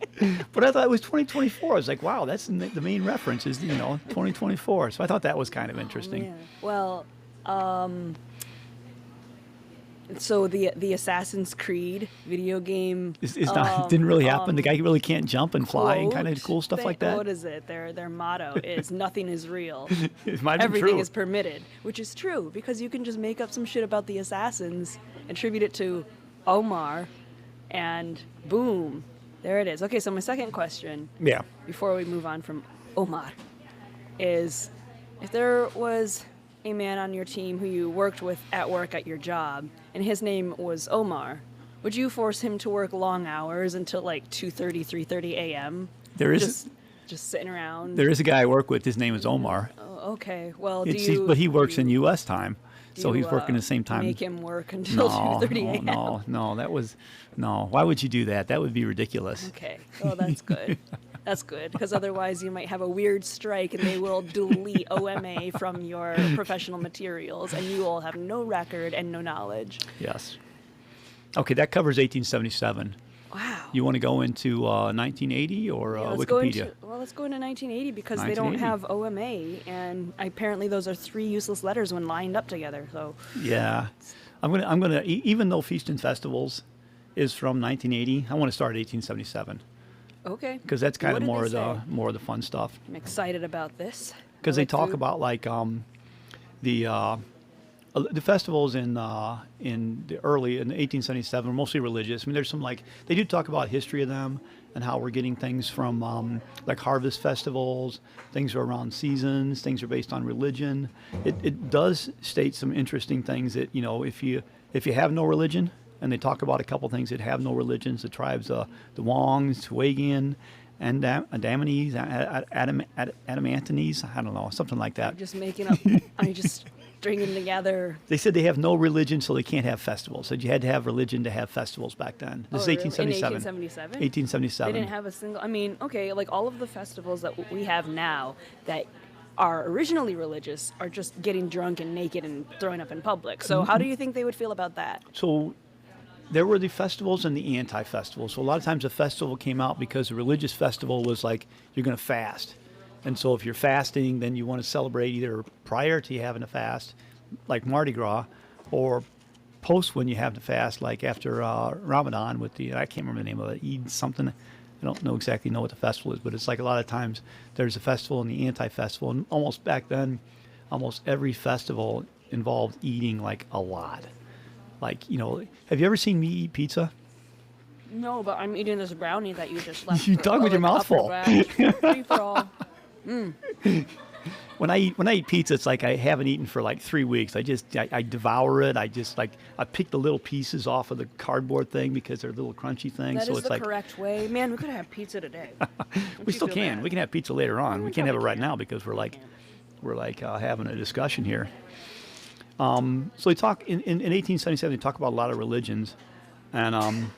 But I thought it was 2024. I was like, wow, that's the main reference is 2024. So I thought that was kind of interesting. Yeah. Well, so the Assassin's Creed video game It's not it didn't really happen. The guy really can't jump and fly and kind of quote cool stuff thing- like that. What is it? Their motto is nothing is real. It might have been Everything true. is permitted, which is true because you can just make up some shit about the assassins, attribute it to Omar, and boom, there it is. Okay, so my second question, Yeah. before we move on from Omar, is if there was a man on your team who you worked with at work at your job, and his name was Omar, would you force him to work long hours until like 2:30, 3:30 a.m.? There is Just sitting around. there is a guy I work with. His name is Omar. Oh, okay. Well, But he works in U.S. time, so he's working the same time. Make him work until 2:30 a.m. No. Why would you do that? That would be ridiculous. Okay. Oh, that's good. That's good, because otherwise you might have a weird strike and they will delete OMA from your professional materials and you will have no record and no knowledge. Yes. Okay, that covers 1877. Wow. You want to go into 1980 or Yeah, let's Wikipedia? let's go into 1980 because they don't 1980. have OMA, and apparently those are three useless letters when lined up together. So Yeah, I'm gonna even though Feast and Festivals is from 1980, I want to start at 1877 okay, because that's kind What of did more they of say? the fun stuff. I'm excited about this. Because I they like talk food. about like the festivals in the early in 1877 were mostly religious. I mean, there's some they do talk about history of them and how we're getting things from like harvest festivals. Things are around seasons. Things are based on religion. It does state some interesting things that if you have no religion, and they talk about a couple things that have no religions, the tribes, the Wongs, Tuagian, and Adamanese, Adamantanese, I don't know, something like that. Just making up. I'm just stringing together. They said they have no religion, so they can't have festivals. Said you had to have religion to have festivals back then. This is Really? 1877. In 1877? 1877. They didn't have a single. I mean, okay, like all of the festivals that we have now that are originally religious are just getting drunk and naked and throwing up in public. So how do you think they would feel about that? So there were the festivals and the anti-festivals. So a lot of times a festival came out because the religious festival was like you're going to fast. And so if you're fasting, then you want to celebrate either prior to you having to fast, like Mardi Gras, or post when you have to fast, like after Ramadan with I can't remember the name of it, Eid something. I don't know exactly what the festival is, but it's like a lot of times there's a festival and the anti-festival. And almost back then, almost every festival involved eating like a lot. Like, have you ever seen me eat pizza? No, but I'm eating this brownie that you just left. You talk with your mouth full. Free for all. when I eat pizza, it's like I haven't eaten for like 3 weeks. I devour it. I pick the little pieces off of the cardboard thing because they're little crunchy things. That so is it's the like correct way. Man, we could have pizza today. we still can. We can have pizza later on. We can't have it right now because we're having a discussion here. So they talk in 1877. They talk about a lot of religions, and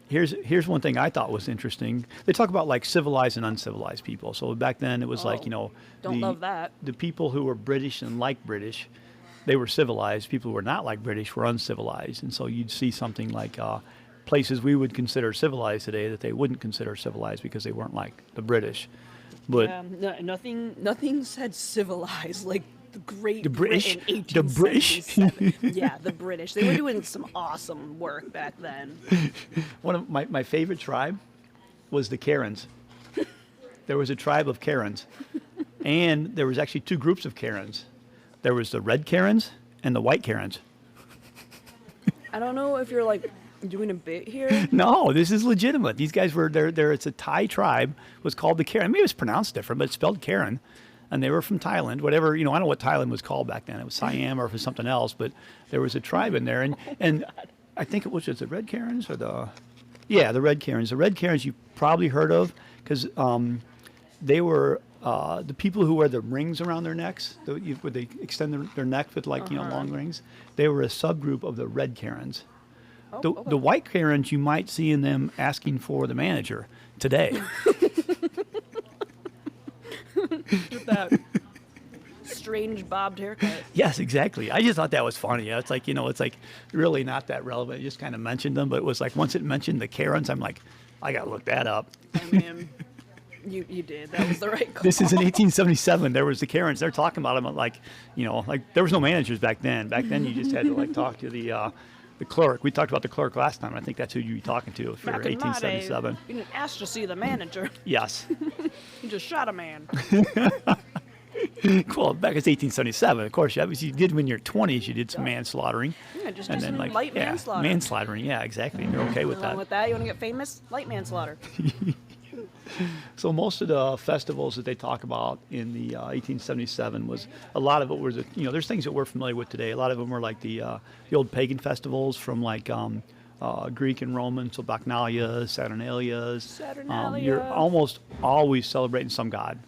here's one thing I thought was interesting. They talk about like civilized and uncivilized people. So back then it was Don't love that. the people who were British and like British, they were civilized. People who were not like British were uncivilized. And so you'd see something like places we would consider civilized today that they wouldn't consider civilized because they weren't like the British. But nothing said civilized like the Great the British, Britain, the British. 1877. Yeah, the British. They were doing some awesome work back then. One of my favorite tribe was the Karens. There was a tribe of Karens, and there was actually two groups of Karens. There was the red Karens and the white Karens. I don't know if you're like doing a bit here. No, this is legitimate. These guys were there. It's a Thai tribe. Was called the Karen. Maybe it was pronounced different, but it's spelled Karen. And they were from Thailand, whatever, I don't know what Thailand was called back then. It was Siam or if it was something else, but there was a tribe in there. And I think it was the Red Karens or the Red Karens. The Red Karens you've probably heard of because they were the people who wear the rings around their necks, where they extend their neck with long rings. They were a subgroup of the Red Karens. The White Karens, you might see in them asking for the manager today. With that strange bobbed haircut. Yes, exactly. I just thought that was funny. It's like, it's like really not that relevant. It just kind of mentioned them, but it was like once it mentioned the Karens, I'm like, I got to look that up. I mean, you did. That was the right call. This is in 1877. There was the Karens. They're talking about them like there was no managers back then. Back then you just had to like talk to the clerk. We talked about the clerk last time. I think that's who you'd be talking to if you're Back in my day, 1877. you didn't ask to see the manager. Yes. You just shot a man. Cool. Back in 1877, of course, you did when you're 20s. You did some manslaughtering. Yeah, just and do then some light manslaughter. Manslaughtering. Yeah, exactly. They're okay with Along that. with that, you want to get famous? Light manslaughter. So most of the festivals that they talk about in the 1877 was a lot of it was there's things that we're familiar with today. A lot of them were like the old pagan festivals from like Greek and Roman, so Bacchanalia, Saturnalia. You're almost always celebrating some god.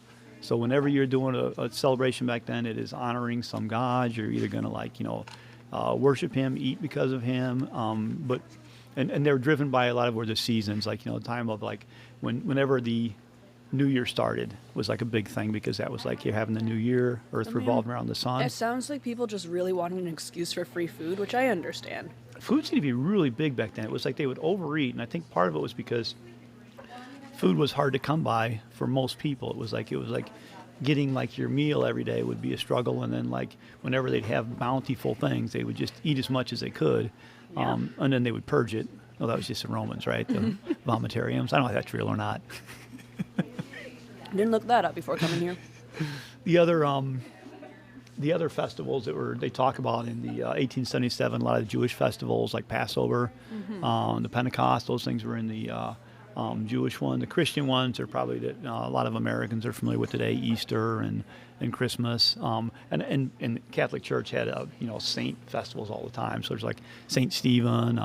So whenever you're doing a celebration back then, it is honoring some god. You're either going to worship him, eat because of him, but they're driven by a lot of the seasons, like the time of like whenever the New Year started was like a big thing because that was like you're having the New Year, Earth revolving around the sun. It sounds like people just really wanted an excuse for free food, which I understand. Food seemed to be really big back then. It was like they would overeat, and I think part of it was because food was hard to come by for most people. It was like getting like your meal every day would be a struggle, and then like whenever they'd have bountiful things, they would just eat as much as they could, and then they would purge it. Oh, that was just the Romans, right? The vomitariums. I don't know if that's real or not. Didn't look that up before coming here. The other festivals that they talk about in the 1877, a lot of the Jewish festivals like Passover, the Pentecost, those things were in the Jewish one. The Christian ones are probably that a lot of Americans are familiar with today, Easter and Christmas. And Catholic Church had saint festivals all the time. So there's like Saint Stephen.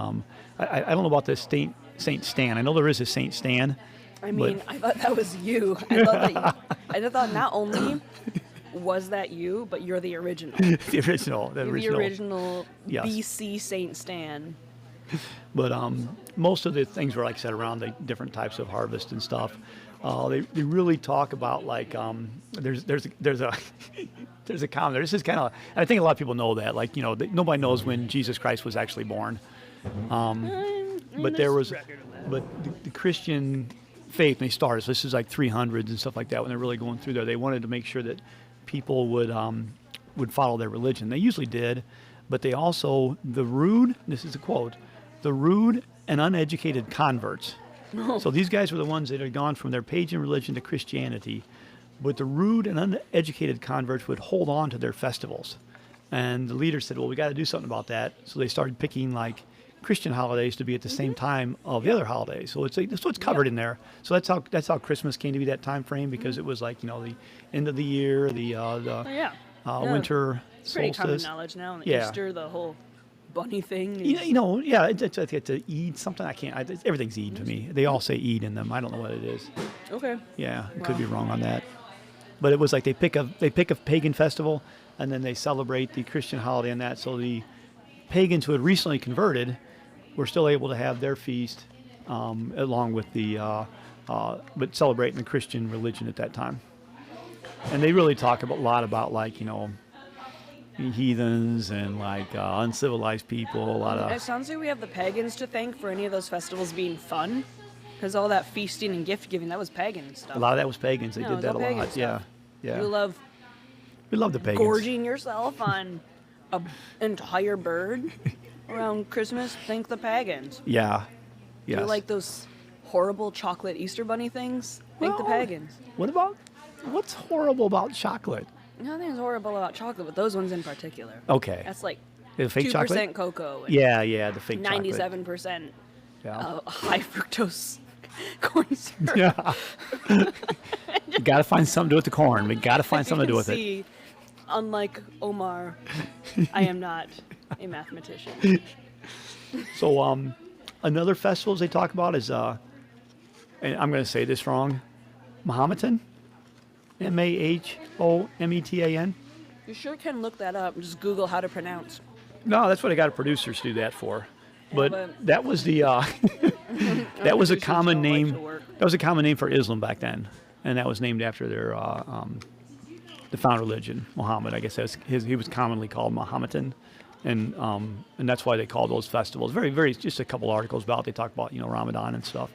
I don't know about this Saint Stan. I know there is a Saint Stan. I mean, I thought that was you. I thought not only was that you, but you're the original. The original. Yes. BC Saint Stan. But most of the things were, like I said, around the different types of harvest and stuff. They really talk about like there's a comment. This is kind of, I think a lot of people know that, like nobody knows when Jesus Christ was actually born. But the Christian faith, when they started, so this is like 300s and stuff like that, when they're really going through there, they wanted to make sure that people would follow their religion. They usually did, but they also, this is a quote, the rude and uneducated converts. So these guys were the ones that had gone from their pagan religion to Christianity, but the rude and uneducated converts would hold on to their festivals. And the leader said, well, we got to do something about that. So they started picking like Christian holidays to be at the same time of the other holidays. So it's covered in there. So that's how Christmas came to be that time frame, because it was like, the end of the year, the winter It's pretty common solstice. knowledge now. And Yeah. Easter, the whole bunny thing. It's a Eid, something I can't. Everything's Eid to me. They all say Eid in them. I don't know what it is. Okay. Yeah, I could be wrong on that. But it was like they pick a pagan festival, and then they celebrate the Christian holiday on that. So the pagans who had recently converted were still able to have their feast, along with but celebrating the Christian religion at that time. And they really talk a lot about like, heathens and like uncivilized people. A lot It of sounds like we have the pagans to thank for any of those festivals being fun. Because all that feasting and gift giving, that was pagan stuff. a lot of that was pagans. They No, did it was that a all pagan lot. Yeah, stuff. yeah. You love We love the pagans. gorging yourself on an entire bird around Christmas. Thank the pagans. Yeah. Yes. You like those horrible chocolate Easter bunny things? Thank the Well, pagans. What's horrible about chocolate? Nothing's horrible about chocolate, but those ones in particular. Okay. That's like The fake 2% chocolate? cocoa and Yeah, the fake 97% chocolate. high fructose corn syrup. Yeah. You got to find something to do with the corn. We got to find something to do with it. See, unlike Omar, I am not a mathematician. So, another festivals they talk about is, and I'm going to say this wrong, Mahometan, Mahometan. You sure can look that up and just Google how to pronounce. No, that's what I got producers to do that for. But but- that was the that was a Producers common don't like name. to work. That was a common name for Islam back then, and that was named after their the found religion, Muhammad. I guess he was commonly called Mahometan, and that's why they call those festivals. Very, very, just a couple articles about. They talk about Ramadan and stuff.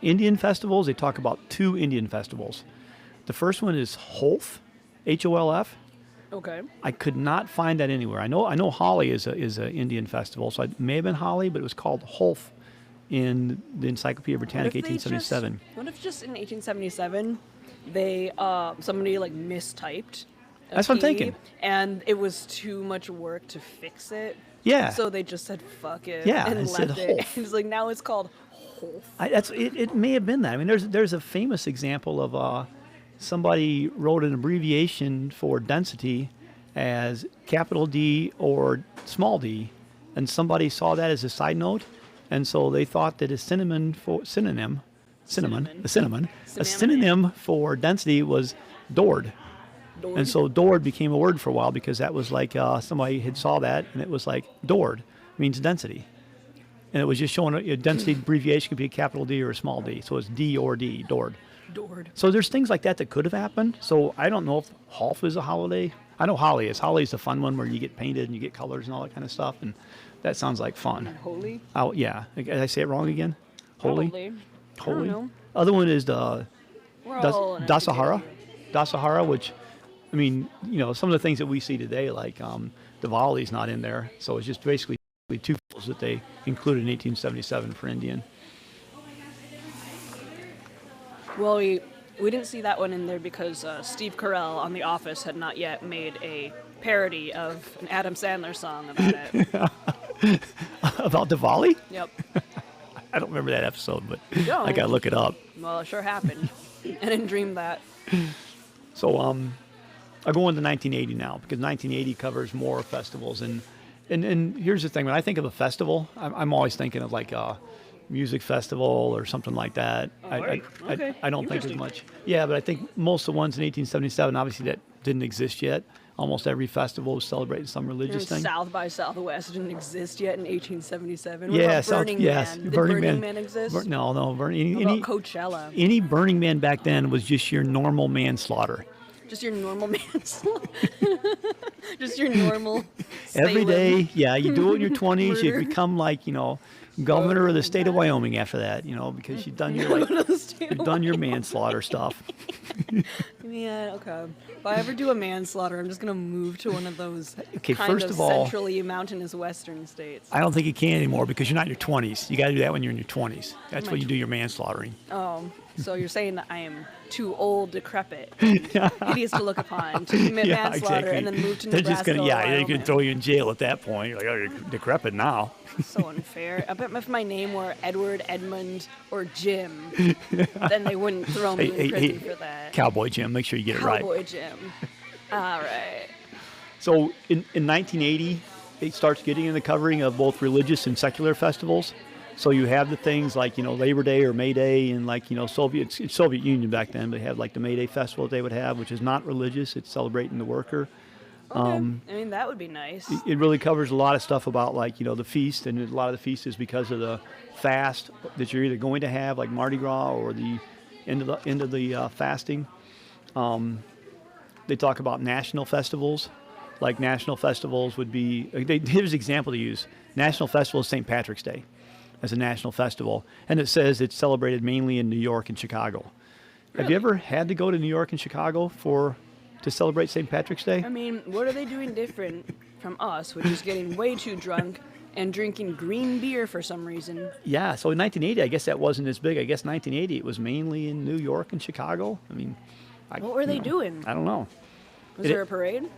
Indian festivals. They talk about 2 Indian festivals. The first one is Holf, Holf. Okay. I could not find that anywhere. I know Holi is a Indian festival, so it may have been Holi, but it was called Holf in the Encyclopedia Britannica, 1877. What if just in 1877 they somebody like mistyped? That's what I'm thinking. And it was too much work to fix it. Yeah. So they just said fuck it. Yeah, and it said left it. Holf. It's like now it's called Holf. It may have been that. I mean, there's a famous example of somebody wrote an abbreviation for density as capital D or small d, and somebody saw that as a side note, and so they thought that a synonym for density was Dord. And so Dord became a word for a while because that was like somebody had saw that, and it was like Dord means density. And it was just showing a density abbreviation could be a capital D or a small d. So it's D or D, Dord. Dord. So there's things like that could have happened. So I don't know if Holf is a holiday. I know Holi is. Holi is the fun one where you get painted and you get colors and all that kind of stuff. And that sounds like fun. Holy? Oh, yeah. Did I say it wrong again? Holy? Probably. Holy? I don't know. Other one is the We're all in Dasahara. education. Dasahara, which, I mean, some of the things that we see today, like Diwali's not in there. So it's just basically 2 festivals that they included in 1877 for Indian. Well, we didn't see that one in there because Steve Carell on The Office had not yet made a parody of an Adam Sandler song about it. About Diwali? Yep. I don't remember that episode, but don't? I got to look it up. Well, it sure happened. I didn't dream that. So I'll go into 1980 now because 1980 covers more festivals. And here's the thing. When I think of a festival, I'm always thinking of like a music festival or something like that. right. Okay. I don't think as Interesting. much. Yeah, but I think most of the ones in 1877, obviously that didn't exist yet. Almost every festival was celebrating some religious thing. South by Southwest didn't exist yet in 1877. What Yeah, about Burning yes, Man? Did Burning Man exist? No, What any about Coachella? any Burning Man back then was just your normal manslaughter. Just your normal manslaughter. Just your normal. Every Salem. day, yeah, you do it in your 20s, you Murder. become like, governor of the state of Wyoming after that, because you've done your you've done your manslaughter stuff. Yeah, okay. If I ever do a manslaughter, I'm just gonna move to one of those Okay, kind first of of all- centrally mountainous western states. I don't think you can anymore because you're not in your 20s. You got to do that when you're in your 20s. That's when you do your manslaughtering. Oh, So you're saying that I am too old, decrepit, and hideous to look upon to commit manslaughter and then move to They're Nebraska just gonna, or yeah, they Wyoming. can throw you in jail at that point. You're like, oh, you're decrepit now. So unfair. I bet if my name were Edward, Edmund, or Jim, then they wouldn't throw me in prison for that. Cowboy Jim, make sure you get it right. Cowboy Jim. All right. So in 1980, it starts getting in the covering of both religious and secular festivals. So you have the things like, Labor Day or May Day, and like, Soviet Union back then, they had like the May Day festival that they would have, which is not religious, it's celebrating the worker. Okay. I mean, that would be nice. It really covers a lot of stuff about like, the feast, and a lot of the feast is because of the fast that you're either going to have, like Mardi Gras, or the end of the fasting. They talk about national festivals. Like national festivals would be, here's an example to use. National Festival is St. Patrick's Day as a national festival, and it says it's celebrated mainly in New York and Chicago. Really? Have you ever had to go to New York and Chicago to celebrate St. Patrick's Day? I mean, what are they doing different from us, which is getting way too drunk and drinking green beer for some reason? Yeah, so in 1980, I guess that wasn't as big. I guess 1980 it was mainly in New York and Chicago. I mean, What were they doing? I don't know. Was there a parade?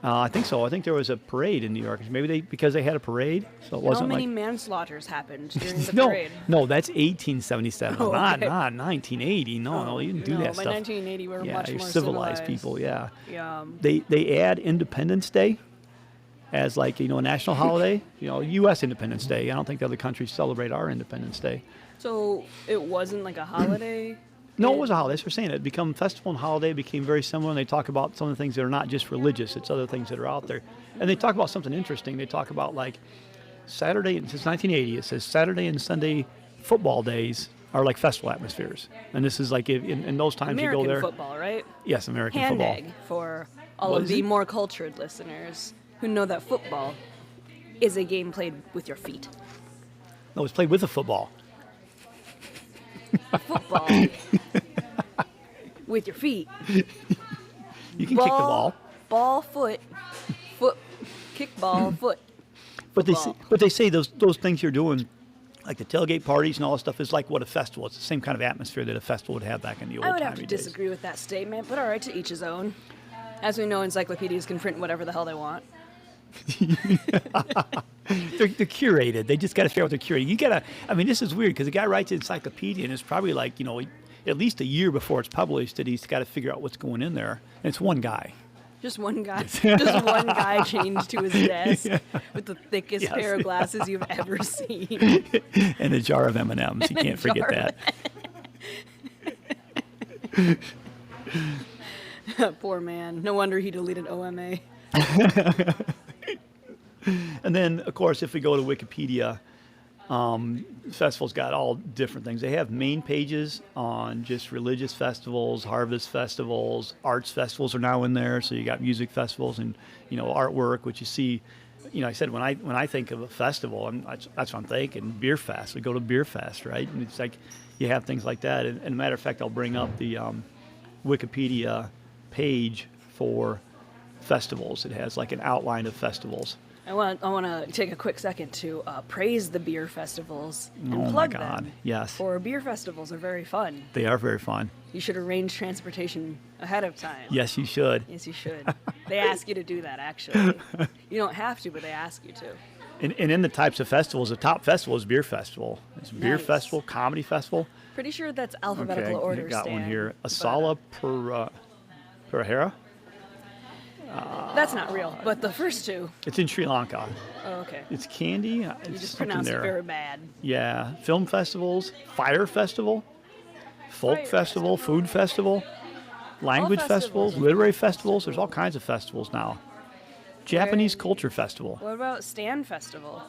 I think so. I think there was a parade in New York. Maybe because they had a parade, so it wasn't How many like. manslaughters happened during the No, parade? no, that's 1877, Oh, not okay. 1980. No, you didn't do that by stuff. 1980 we were Yeah, much you're more civilized people. Yeah. Yeah. They add Independence Day as like a national holiday. U.S. Independence Day. I don't think the other countries celebrate our Independence Day. So it wasn't like a holiday? No, it was a holiday. That's what we're saying. It become festival and holiday became very similar, and they talk about some of the things that are not just religious. It's other things that are out there. And they talk about something interesting. They talk about like Saturday, since 1980, it says Saturday and Sunday football days are like festival atmospheres. And this is like in those times American you go there. football, right? Yes, American Hand football. egg for all What of is the it? more cultured listeners who know that football is a game played with your feet. No, it's played with a football. Football with your feet. You can kick the ball. Ball, foot, kick ball, foot. But football. they say those things you're doing, like the tailgate parties and all that stuff, is like what a festival. It's the same kind of atmosphere that a festival would have back in the old I would have timey to days. disagree with that statement, but all right, to each his own. As we know, encyclopedias can print whatever the hell they want. They're curated. They just got to figure out what they're curating. You gotta. I mean, this is weird because the guy writes an encyclopedia, and it's probably like at least a year before it's published that he's got to figure out what's going in there. And it's one guy. Just one guy. Just one guy chained to his desk with the thickest Yes. pair of glasses you've ever seen. And a jar of M&Ms. You can't forget that. Poor man. No wonder he deleted OMA. And then, of course, if we go to Wikipedia, festivals got all different things. They have main pages on just religious festivals, harvest festivals, arts festivals are now in there. So you got music festivals and artwork, which you see. I said when I think of a festival, that's what I'm thinking. Beer fest. We go to beer fest, right? And it's like you have things like that. And, a matter of fact, I'll bring up the Wikipedia page for festivals. It has like an outline of festivals. I want to take a quick second to praise the beer festivals and Oh my plug God, them. yes. For beer festivals are very fun. They are very fun. You should arrange transportation ahead of time. Yes, you should. Yes, you should. They ask you to do that, actually. You don't have to, but they ask you to. And in the types of festivals, the top festival is beer festival. It's beer Nice. festival, comedy festival. Pretty sure that's alphabetical Okay, order, you got Stan, one here. but, Asala Perahera. That's not real, but the first two. It's in Sri Lanka. Oh, okay. It's candy. You It's just something pronounced there. it very bad. Yeah, film festivals, fire festival, folk Fire festival, food festival, language festivals, festivals. literary festivals. There's all kinds of festivals now. Japanese culture festival, What about Stan Festival?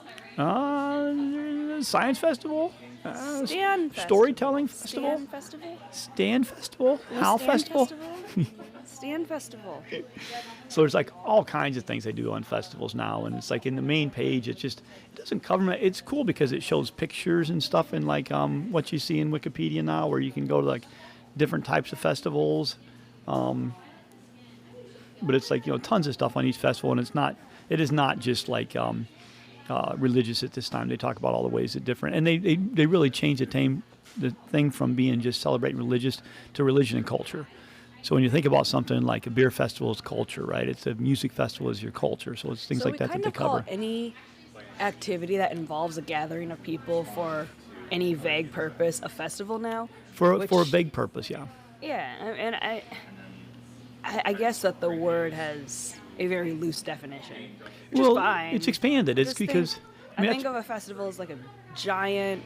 science festival, Stan Festival. storytelling festival, Stan Festival? Stand festival, No How Stan festival. Stan Festival. So there's like all kinds of things they do on festivals now, and it's like in the main page, it doesn't cover. It's cool because it shows pictures and stuff, and like what you see in Wikipedia now, where you can go to like different types of festivals. But it's like tons of stuff on each festival, and it is not just like religious at this time. They talk about all the ways that different, and they really change the the thing from being just celebrating religious to religion and culture. So when you think about something like a beer festival is culture, right? It's a music festival is your culture. So it's things like that that they cover. So we kind of call any activity that involves a gathering of people for any vague purpose a festival now. For a vague purpose, yeah. Yeah, and I guess that the word has a very loose definition, which is fine. It's expanded. It's because I think of a festival as like a giant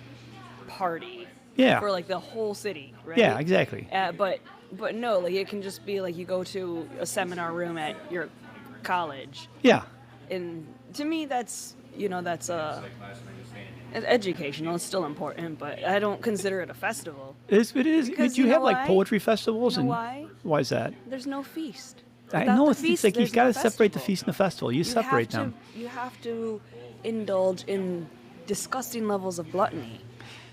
party. Yeah. For like the whole city, right? Yeah, exactly. But no, like it can just be like you go to a seminar room at your college. Yeah. And to me, that's educational. It's still important, but I don't consider it a festival. It is. Because you have like poetry festivals, you know and why? Why is that? There's no feast. I Without know the it's feast, like you've there's got no to separate the festival. feast and the festival. You separate them. You have to indulge in disgusting levels of gluttony.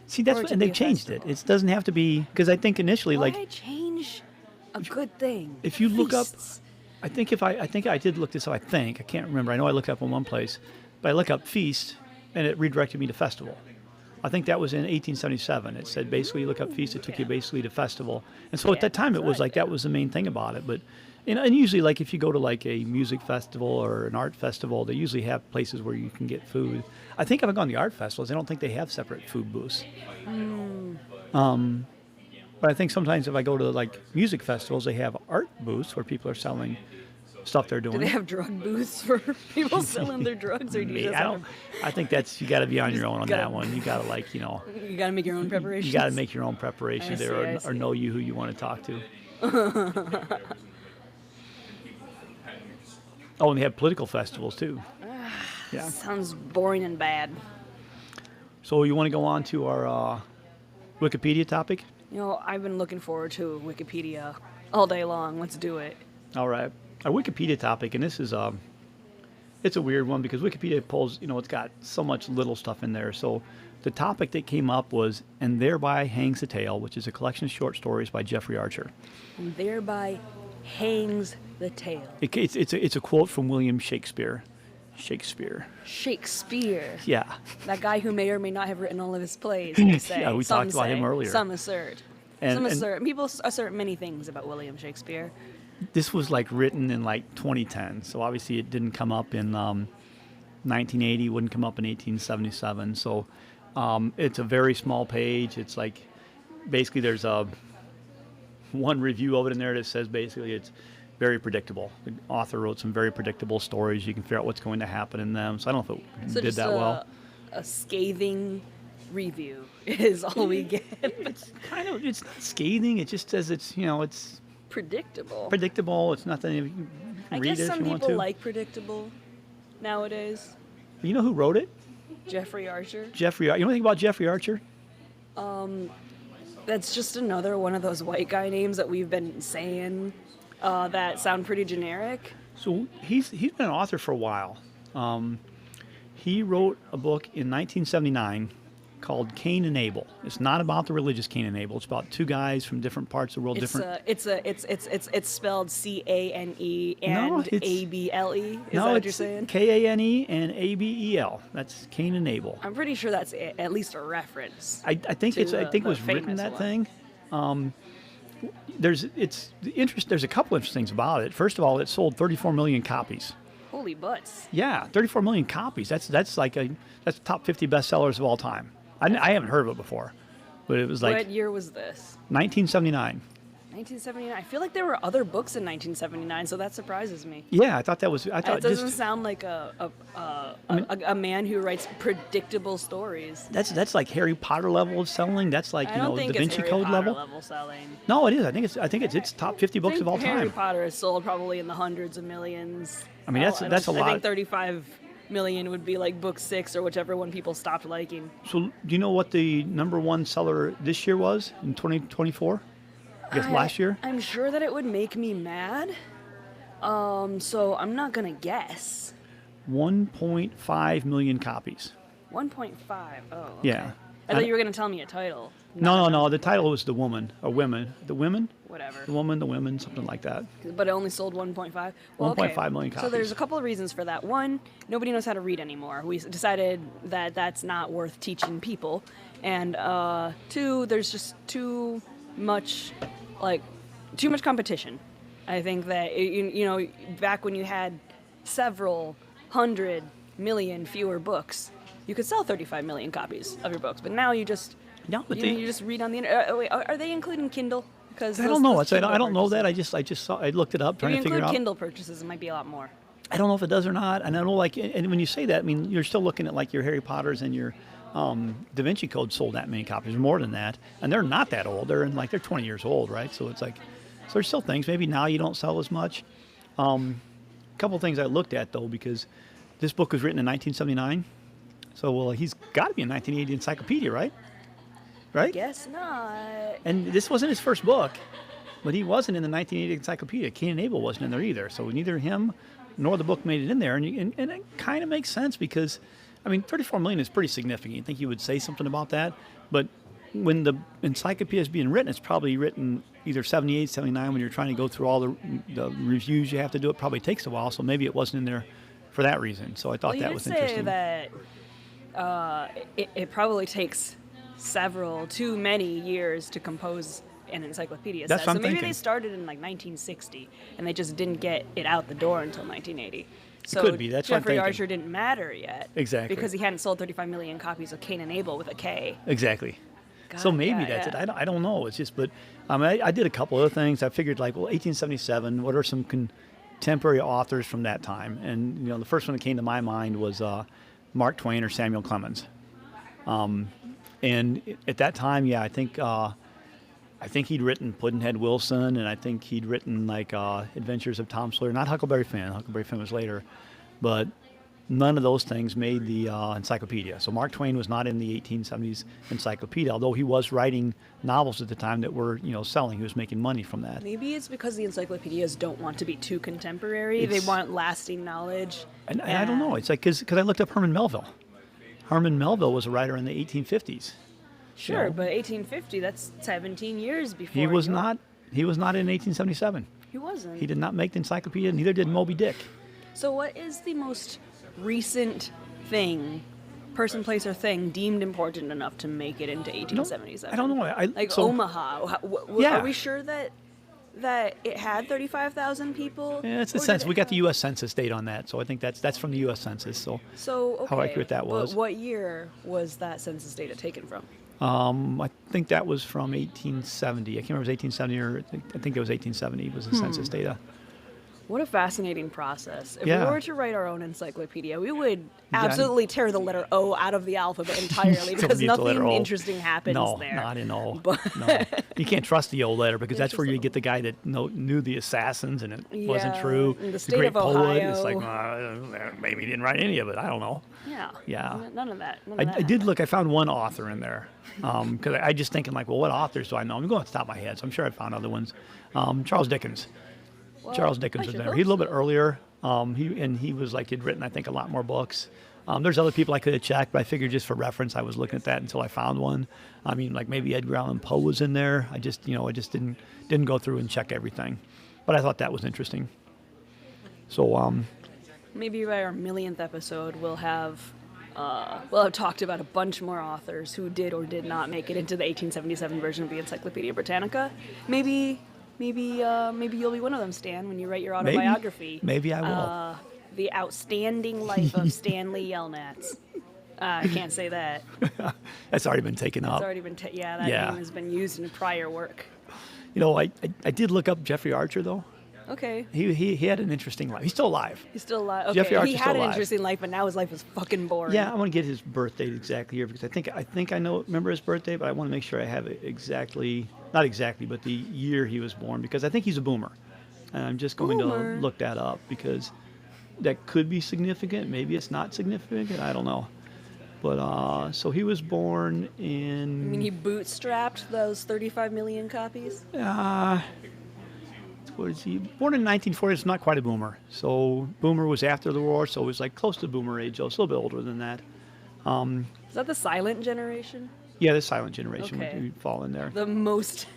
See, that's for it what, to and be they've a changed it. festival. It doesn't have to be because I think initially, Why change a good thing? if you look up, Feasts. I think I did look this up. I can't remember. I know I looked up in one place, but I looked up feast, and it redirected me to festival. I think that was in 1877. It said basically you look up feast, it took you basically to festival. And so at that time it was like that was the main thing about it. But and usually like if you go to like a music festival or an art festival, they usually have places where you can get food. I think if I've gone to the art festivals, I don't think they have separate food booths. But I think sometimes if I go to like music festivals, they have art booths where people are selling stuff they're doing. Do they have drug booths for people selling their drugs, or do you just have I think that's you got to be on your own on gotta- that one. You got to you got to make your own preparations? you got to make your own preparation I there, see. or know you who you want to talk to. Oh, and they have political festivals too. Yeah. Sounds boring and bad. So you want to go on to our Wikipedia topic? You know, I've been looking forward to Wikipedia all day long. Let's do it. All right. Our Wikipedia topic, and this is it's a weird one because Wikipedia pulls, it's got so much little stuff in there. So the topic that came up was "And Thereby Hangs the Tale," which is a collection of short stories by Jeffrey Archer. And thereby hangs the tale. It's a quote from William Shakespeare. Shakespeare. Yeah. That guy who may or may not have written all of his plays. They say. Yeah, we Some talked about him say. earlier. Some assert. And People assert many things about William Shakespeare. this was like written in like 2010, so obviously it didn't come up in 1980, wouldn't come up in 1877. So it's a very small page. It's like basically there's one review of it in there that says basically it's very predictable. The author wrote some very predictable stories. You can figure out what's going to happen in them. So I don't know if it did that well. A scathing review is all we get. It's not scathing. It just says it's Predictable. predictable. It's nothing. You can I read guess it if some you want people to. like predictable nowadays. You know who wrote it? Jeffrey Archer. Jeffrey. You know anything about Jeffrey Archer? That's just another one of those white guy names that we've been saying that sound pretty generic. So he's been an author for a while. He wrote a book in 1979 called Cain and Abel. It's not about the religious Cain and Abel. It's about two guys from different parts of the world. It's spelled CANE and No, it's- ABLE. Is that No, what you're it's saying? KANE and ABEL. That's Cain and Abel. I'm pretty sure that's at least a reference. I think to I think it the was written famous that one. thing. There's a couple interesting things about it. First of all, it sold 34 million copies. Holy butts. Yeah, 34 million copies. That's top 50 bestsellers of all time. I haven't heard of it before, but it was like What year was this? 1979. 1979. I feel like there were other books in 1979, so that surprises me. Yeah, I thought that was. I thought It doesn't just sound like a man who writes predictable stories. that's like Harry Potter level of selling. That's like I don't think Da it's Vinci Harry Code Potter level. selling. No, it is. I think it's top 50 books of all Harry time. Potter is sold probably in the hundreds of millions. I mean, that's a I lot. think 35 million would be like book 6 or whichever one people stopped liking. So, do you know what the number one seller this year was in 2024? I guess last year. I'm sure that it would make me mad. So I'm not gonna guess. 1.5 million copies. 1.5. Oh. Okay. Yeah. I thought you were going to tell me a title. No. The title was The Woman, or Women. The Women? Whatever. The Women, something like that. But it only sold 1.5? Well, 1.5 million copies. So there's a couple of reasons for that. One, nobody knows how to read anymore. We decided that that's not worth teaching people. And two, there's just too much competition. I think that, back when you had several 100 million fewer books, you could sell 35 million copies of your books. But now you just you just read on the internet. Wait, are they including Kindle? Because I don't know. I don't know that. I just saw. I looked it up trying to figure out. If you include Kindle purchases, it might be a lot more. I don't know if it does or not. And I know, and when you say that, I mean, you're still looking at your Harry Potters and your Da Vinci Code sold that many copies, more than that, and they're not that old. They're they're 20 years old, right? So it's so there's still things. Maybe now you don't sell as much. A couple things I looked at though, because this book was written in 1979. So he's got to be a 1980 encyclopedia, right? Right? Guess not. And this wasn't his first book, but he wasn't in the 1980 encyclopedia. Cain and Abel wasn't in there either. So neither him nor the book made it in there. And it kind of makes sense because, 34 million is pretty significant. You'd think he would say something about that. But when the encyclopedia is being written, it's probably written either 78, 79 when you're trying to go through all the reviews you have to do. It probably takes a while. So maybe it wasn't in there for that reason. So I thought that was interesting. Say that it probably takes too many years to compose an encyclopedia. That's what I'm maybe thinking. They started in 1960 and they just didn't get it out the door until 1980. So could be. That's what I'm Jeffrey thinking. Archer didn't matter yet. Exactly. Because he hadn't sold 35 million copies of Cain and Abel with a K. Exactly. God, so maybe that's it. I don't know. It's just, but I did a couple other things. I figured 1877. What are some contemporary authors from that time? And the first one that came to my mind was Mark Twain or Samuel Clemens. And at that time, I think he'd written Pudd'nhead Wilson, and I think he'd written Adventures of Tom Sawyer. Not Huckleberry Finn. Huckleberry Finn was later, but none of those things made the encyclopedia. So Mark Twain was not in the 1870s encyclopedia, although he was writing novels at the time that were selling. He was making money from that. Maybe it's because the encyclopedias don't want to be too contemporary. They want lasting knowledge. And I don't know. It's because I looked up Herman Melville. Herman Melville was a writer in the 1850s. Sure, but 1850, that's 17 years before. He was not in 1877. He wasn't. He did not make the encyclopedia, neither did Moby Dick. So what is the most recent thing, person, place, or thing deemed important enough to make it into 1877? I don't know. Omaha. Yeah. Are we sure that it had 35,000 people? Yeah, it's a sense. We got the U.S. Census date on that, so I think that's from the U.S. Census. So okay, how accurate that was. But what year was that census data taken from? I think that was from 1870. I can't remember if it was 1870 or I think it was 1870 was the census data. What a fascinating process. If Yeah. we were to write our own encyclopedia, we would absolutely tear the letter O out of the alphabet entirely because nothing interesting happens there. No, not in O. No. You can't trust the O letter because that's where you get the guy that knew the assassins and it wasn't true. In the state great of poet. Ohio. It's like, maybe he didn't write any of it. I don't know. Yeah. None of that. I did look. I found one author in there because I just thinking what authors do I know? I'm going off the top of my head, so I'm sure I found other ones. Charles Dickens. Well, Charles Dickens was there. He's a little bit earlier. He was he'd written I think a lot more books. There's other people I could have checked, but I figured just for reference I was looking at that until I found one. Maybe Edgar Allan Poe was in there. I just didn't go through and check everything, but I thought that was interesting. So maybe by our millionth episode we'll have talked about a bunch more authors who did or did not make it into the 1877 version of the Encyclopedia Britannica. Maybe you'll be one of them, Stan, when you write your autobiography. Maybe I will. The Outstanding Life of Stanley Yelnats. I can't say that. That's already been taken up. It's already been that name has been used in prior work. I did look up Jeffrey Archer though. Okay. He had an interesting life. He's still alive. He's still alive. Okay. Jeffrey Archer's he still had an alive. interesting life, but now his life is fucking boring. Yeah, I want to get his birth date exactly here because I think I remember his birthday, but I want to make sure I have it not exactly, but the year he was born because I think he's a boomer. And I'm just going to look that up because that could be significant. Maybe it's not significant. I don't know. But so he was born in. He bootstrapped those 35 million copies? What is he? Born in 1940. It's not quite a boomer. So boomer was after the war, so it was close to boomer age. So it's a little bit older than that. Is that the silent generation? Yeah, the silent generation Okay. would fall in there. The most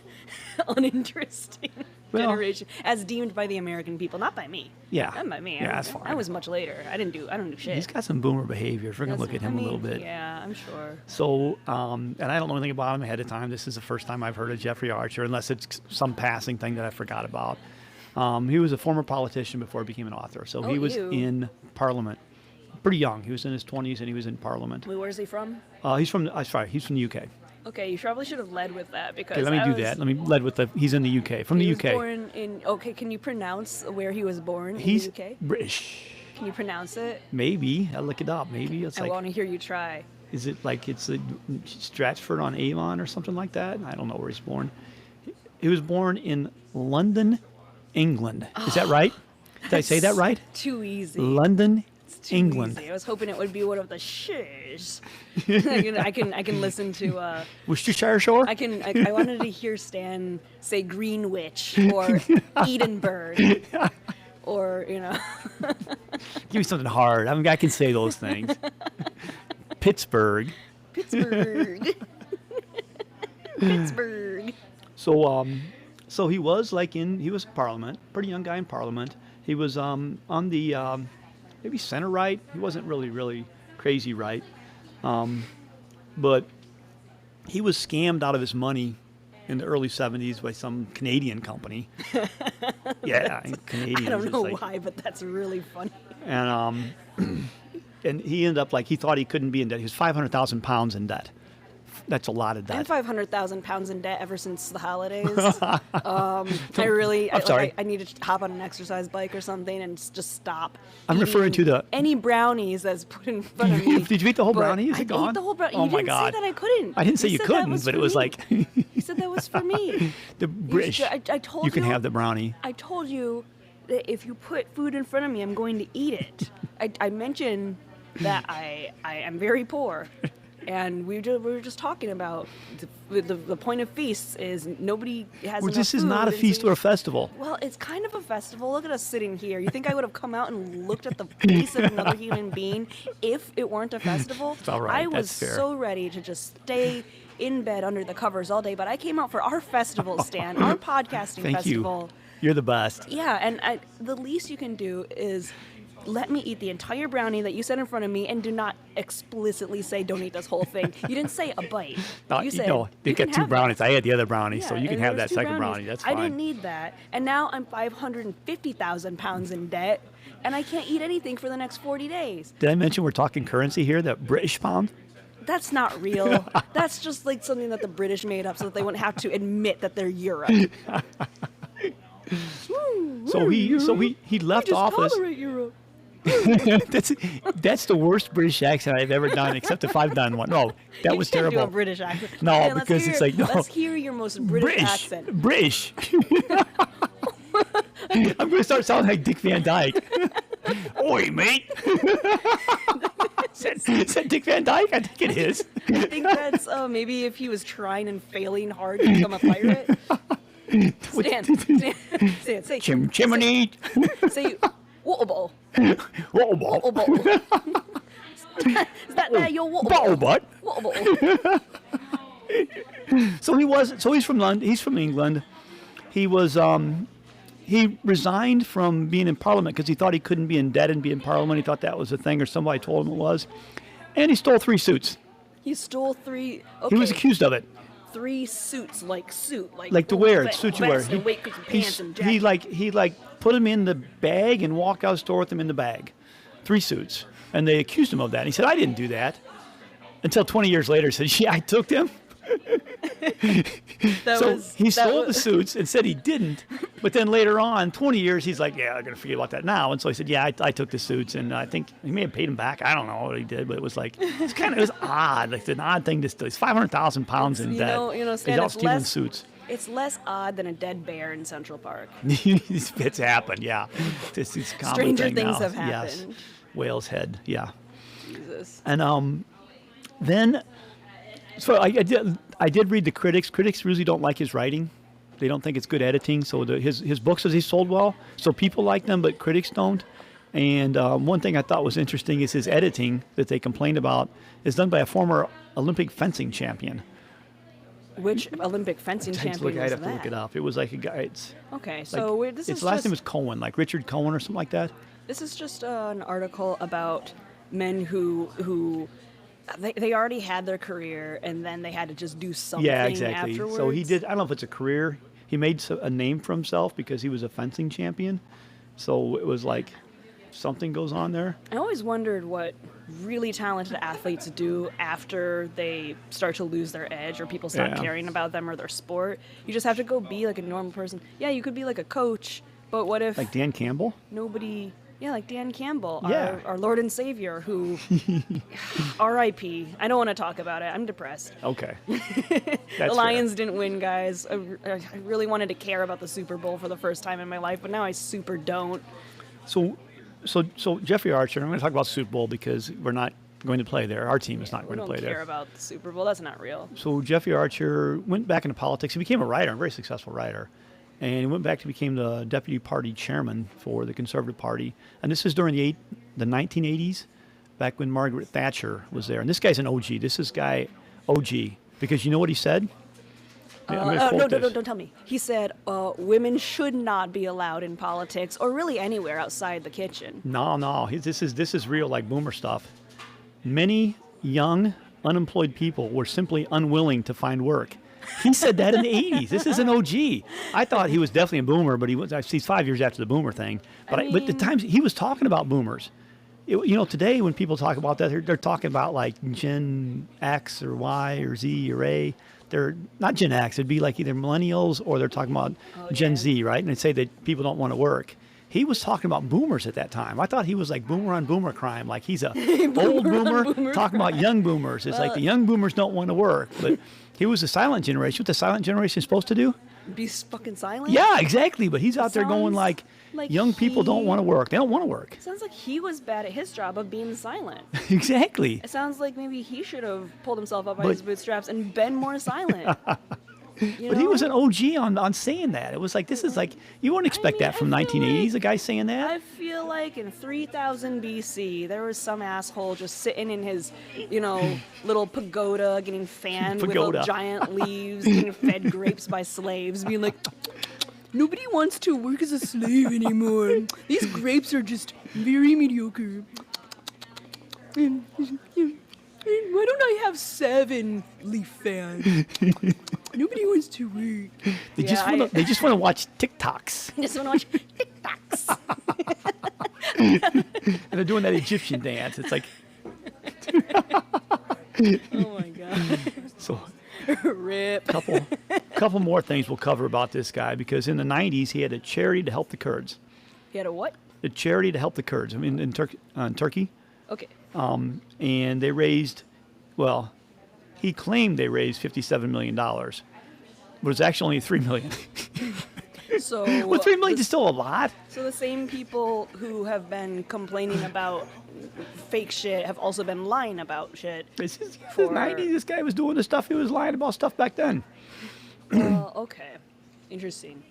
uninteresting Well- generation, as deemed by the American people, not by me. Yeah. Not by me. Yeah, I that's fine. I was much later. I don't do shit. He's got some boomer behavior. We're going to look at him a little bit. Yeah, I'm sure. So, and I don't know anything about him ahead of time. This is the first time I've heard of Jeffrey Archer, unless it's some passing thing that I forgot about. He was a former politician before he became an author. So he was ew. in Parliament. Pretty young. He was in his 20s and he was in Parliament. Wait, where's he from? He's from the UK. Okay, you probably should have led with that because Okay, let me do that. Let me lead with he's in the UK. From He the was UK. born in. Okay, can you pronounce where he was born He's in the UK? British. Can you pronounce it? Maybe. I'll look it up. Maybe it's I like, want to hear you try. is it like it's a Stratford on Avon or something like that? I don't know where he's born. He was born in London, England. Is that right? Did I say that right? Too easy. London, Too England. easy. I was hoping it would be one of the shires. I can listen to. Worcestershire Shore? I wanted to hear Stan say Greenwich or Edinburgh, or Give me something hard. I can say those things. Pittsburgh. Pittsburgh. Pittsburgh. So he was he was Parliament, pretty young guy in Parliament. He was on the maybe center right. He wasn't really crazy right, but he was scammed out of his money in the early 70s by some Canadian company. Yeah, Canadians. I don't know it's like- why, but that's really funny. And and he ended up he thought he couldn't be in debt. He was 500,000 pounds in debt. That's a lot of I'm debt. 500,000 pounds in debt ever since the holidays. I need to hop on an exercise bike or something and just stop. I'm referring eating to the- any brownies that's put in front of me. Did you eat the whole But brownie? Is I it gone? ate the whole brownie. Oh You my didn't God. say that I couldn't. I didn't say you said that couldn't, was but it for was me. like You said that was for me. the British. I told you can you. have the brownie. I told you that if you put food in front of me, I'm going to eat it. I mentioned that I am very poor. And we were just talking about the point of feasts is nobody has Well, enough this is food, not a and so feast you- or a festival. Well, it's kind of a festival. Look at us sitting here. You think I would have come out and looked at the face of another human being if it weren't a festival? all right. I was That's fair. so ready to just stay in bed under the covers all day, but I came out for our festival, Stan, our podcasting Thank festival. you. You're the best. Yeah, and the least you can do is let me eat the entire brownie that you set in front of me and do not explicitly say don't eat this whole thing. You didn't say a bite. You said they you got can two have brownies. that. I had the other brownie, so Yeah, you can and have there that was two second brownie. brownies. That's I fine. didn't need that. And now I'm 550,000 pounds in debt, and I can't eat anything for the next 40 days. Did I mention we're talking currency here? That British pound? That's not real. That's just like something that the British made up so that they wouldn't have to admit that they're Europe. So he left office. Tolerate Europe. That's the worst British accent I've ever done, except if I've done one. No, that was You can't do a terrible. British accent. No, Okay, let's because hear- it's like, no. Let's hear your most British accent. British. I'm going to start sounding like Dick Van Dyke. Oi, mate. Is that Dick Van Dyke? I think it is. I think that's maybe if he was trying and failing hard to become a pirate. Stan, say Chimney. Say water Whoa, ball. bottle. Is that your water Bottle bottle? butt. Water bottle. So he's from London. He's from England. He was he resigned from being in Parliament because he thought he couldn't be in debt and be in Parliament. He thought that was a thing, or somebody told him it was. And he stole 3 suits. He stole 3. Okay, He was accused of it. 3 suits, like To wear, vest- suits you wear. vest and waistcoats and pants and he jacket. put them in the bag and walked out of the store with them in the bag. 3 suits. And they accused him of that. And he said, I didn't do that. Until 20 years later, he said, yeah, I took them. He sold the suits and said he didn't. But then later on, 20 years, he's like, yeah, I'm going to forget about that now. And so he said, yeah, I took the suits. And I think he may have paid him back. I don't know what he did, but it was like, it was odd. Like, it's an odd thing to steal. It's 500,000 pounds in debt. Stan, He's out it's stealing less- suits. It's less odd than a dead bear in Central Park. It's happened, yeah. This is a common Stranger thing things now. have Yes. happened. Whale's head, yeah. Jesus. And then, so I did read the critics. Critics really don't like his writing. They don't think it's good editing. So his books, he sold well. So people like them, but critics don't. And one thing I thought was interesting is his editing that they complained about is done by a former Olympic fencing champion. Which Olympic fencing champion was I'd have to look it that? up. It was like a guy. It's Okay, like so this its is last just name was Cohen, like Richard Cohen or something like that. this is just an article about men who they already had their career and then they had to just do something Yeah, exactly. afterwards. So he did. I don't know if it's a career. He made a name for himself because he was a fencing champion. So it was like something goes on there. I always wondered what really talented athletes do after they start to lose their edge or people stop Yeah. caring about them or their sport. You just have to go be like a normal person. Yeah, you could be like a coach, but what if Like Dan Campbell. nobody? Yeah, like Dan Campbell, Yeah. our Lord and Savior, who R.I.P. I don't want to talk about it. I'm depressed. Okay. The That's Lions didn't win, guys. I really wanted to care about the Super Bowl for the first time in my life, but now I super don't. fair. So Jeffrey Archer. I'm going to talk about Super Bowl because we're not going to play there. Our team is not We going to don't play care there. about the Super Bowl. That's not real. So Jeffrey Archer went back into politics. He became a writer, a very successful writer. And he went back to became the deputy party chairman for the Conservative Party. And this is during the 1980s, back when Margaret Thatcher was there. And this guy's an OG. This is guy OG. Because you know what he said? I'm gonna No, quote no, this. don't tell me. He said women should not be allowed in politics or really anywhere outside the kitchen. No. This is real, like boomer stuff. Many young, unemployed people were simply unwilling to find work. He said that in the 80s. This is an OG. I thought he was definitely a boomer, but he's 5 years after the boomer thing. But but the times he was talking about boomers. Today when people talk about that, they're talking about like Gen X or Y or Z or A. They're not Gen X. It'd be like either millennials or they're talking about Gen yeah. Z, right? And they say that people don't want to work. He was talking about boomers at that time. I thought he was like boomer on boomer crime. Like he's a old boomer talking about young boomers. It's like the young boomers don't want to work. But he was the silent generation. What the silent generation is supposed to do? Be fucking silent? Yeah, exactly. But he's out there going Sounds like like young people don't he- want to work. They don't want to work. Sounds like he was bad at his job of being silent. Exactly. It sounds like maybe he should have pulled himself up by But- his bootstraps and been more silent. But he was an OG on saying that. It was like, this is like, you wouldn't expect that from I feel 1980s, like- a guy saying that. I feel like in 3000 BC, there was some asshole just sitting in his, little pagoda, getting fanned with Pagoda. giant leaves, getting fed grapes by slaves, being like, nobody wants to work as a slave anymore. These grapes are just very mediocre. Why don't I have 7 leaf fans? Nobody wants to work. They just want to watch TikToks. I just want to watch TikToks. And they're doing that Egyptian dance. It's like, Oh my god. so Rip. couple more things we'll cover about this guy, because in the 90s he had a charity to help the Kurds. He had a what? A charity to help the Kurds. I mean, in Turkey. Okay. And they raised, well, he claimed they raised $57 million. But it's actually only $3 million. So Well, $3 million is still a lot. So the same people who have been complaining about fake shit have also been lying about shit. This is the For- 90s. This guy was doing the stuff. He was lying about stuff back then. Okay. Interesting.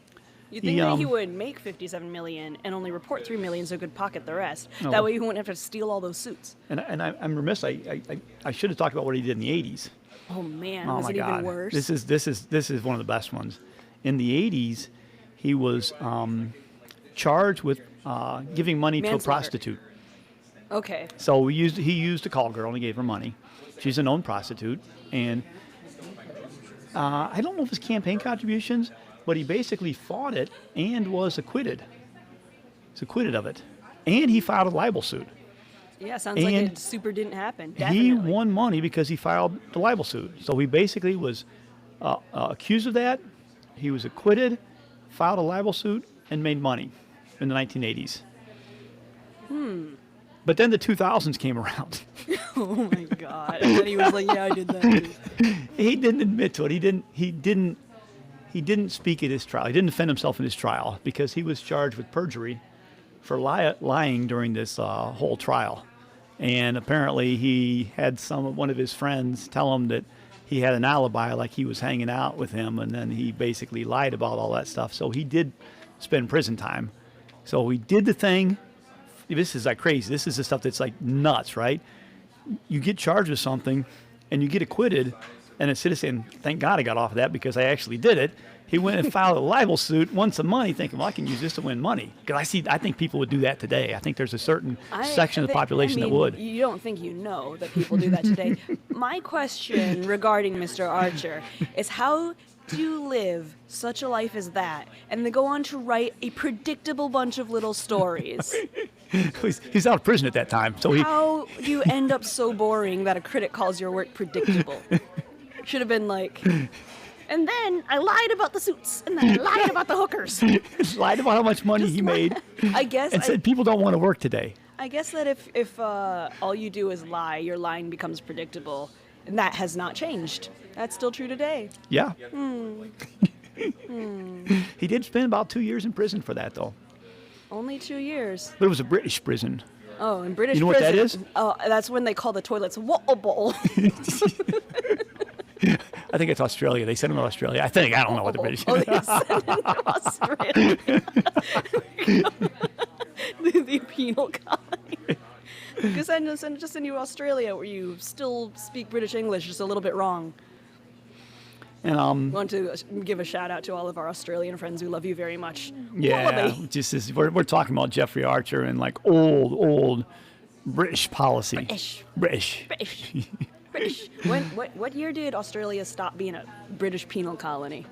You'd think He, that he would make 57 million and only report 3 million so he could pocket the rest. Oh. That way he wouldn't have to steal all those suits. And I'm remiss. I should have talked about what he did in the 80s. Oh man, Oh was my it God. even worse? This is one of the best ones. In the 80s, he was charged with giving money to a Manslaughter. prostitute. Okay. So he used a call girl and he gave her money. She's a known prostitute, and I don't know if it's campaign contributions, but he basically fought it and was acquitted. He's acquitted of it, and he filed a libel suit. Yeah, sounds like And it super didn't happen. He Definitely. won money because he filed the libel suit. So he basically was accused of that. He was acquitted, filed a libel suit, and made money in the 1980s. But then the 2000s came around. Oh my god. And then he was like, yeah, I did that. He didn't admit to it. He didn't speak at his trial. He didn't defend himself in his trial because he was charged with perjury for lying during this whole trial. And apparently he had one of his friends tell him that he had an alibi, like he was hanging out with him, and then he basically lied about all that stuff. So he did spend prison time. So he did the thing. This is like crazy. This is the stuff that's like nuts, right? You get charged with something and you get acquitted, And instead of saying, thank God I got off of that because I actually did it, he went and filed a libel suit, won some money, thinking, well, I can use this to win money. Because I think people would do that today. I think there's a certain section of the population that would. You don't think you know that people do that today. My question regarding Mr. Archer is how do you live such a life as that and then go on to write a predictable bunch of little stories? He's out of prison at that time. So How do you end up so boring that a critic calls your work predictable? Should have been like... And then I lied about the suits, and then I lied about the hookers. Lied about how much money he made. I guess. And said people don't want to work today. I guess that if all you do is lie, your lying becomes predictable, and that has not changed. That's still true today. Yeah. He did spend about 2 years in prison for that, though. Only 2 years. But it was a British prison. Oh, in British You know prison. what that is? Oh, that's when they call the toilets water bowl. I think it's Australia. They sent him to Australia. I don't know what the British. Oh, they sent him to Australia. the penal colony. Just send you to Australia where you still speak British English just a little bit wrong. And Want to give a shout out to all of our Australian friends who love you very much. yeah, Wallaby. just as we're talking about Jeffrey Archer and like old British policy. British. British. What year did Australia stop being a British penal colony?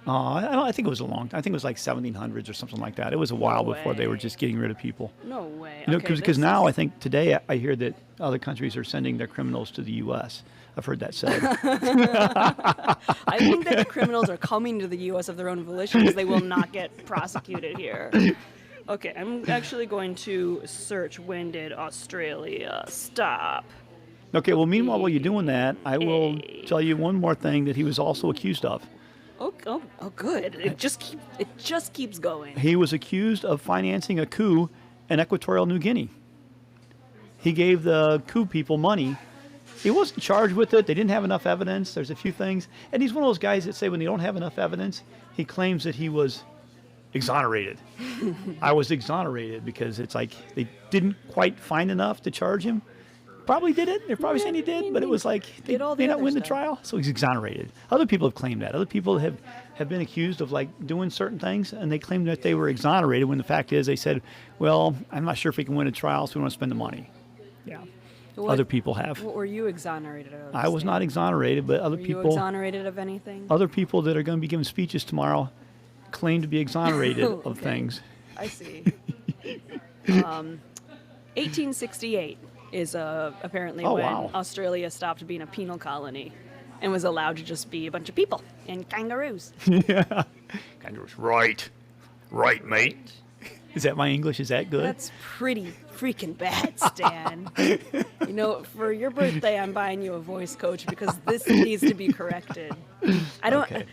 I think it was I think it was like 1700s or something like that. It was a while before they were just getting rid of people. No way. You know, because now I think today I hear that other countries are sending their criminals to the U.S. I've heard that said. I think that the criminals are coming to the U.S. of their own volition because they will not get prosecuted here. Okay, I'm actually going to search when did Australia stop. Okay, well, meanwhile, while you're doing that, I will tell you one more thing that he was also accused of. Oh, good. It just keeps going. He was accused of financing a coup in Equatorial New Guinea. He gave the coup people money. He wasn't charged with it. They didn't have enough evidence. There's a few things. And he's one of those guys that say when they don't have enough evidence, he claims that he was exonerated. I was exonerated because it's like they didn't quite find enough to charge him. Probably did it. They're probably saying he did, but it was like they may not win the trial, so he's exonerated. Other people have claimed that. Other people have been accused of like doing certain things, and they claim that they were exonerated when the fact is they said, well, I'm not sure if we can win a trial, so we want to spend the money. Yeah. Other people have. What were you exonerated of? I was not exonerated, but other people. Were you exonerated of anything? Other people that are going to be giving speeches tomorrow claim to be exonerated of things. I see. 1868 is apparently when Australia stopped being a penal colony and was allowed to just be a bunch of people and kangaroos. Yeah. Kangaroos. Right, mate. Is that my English? Is that good? That's pretty freaking bad, Stan. You know, for your birthday, I'm buying you a voice coach because this needs to be corrected. I don't. Okay.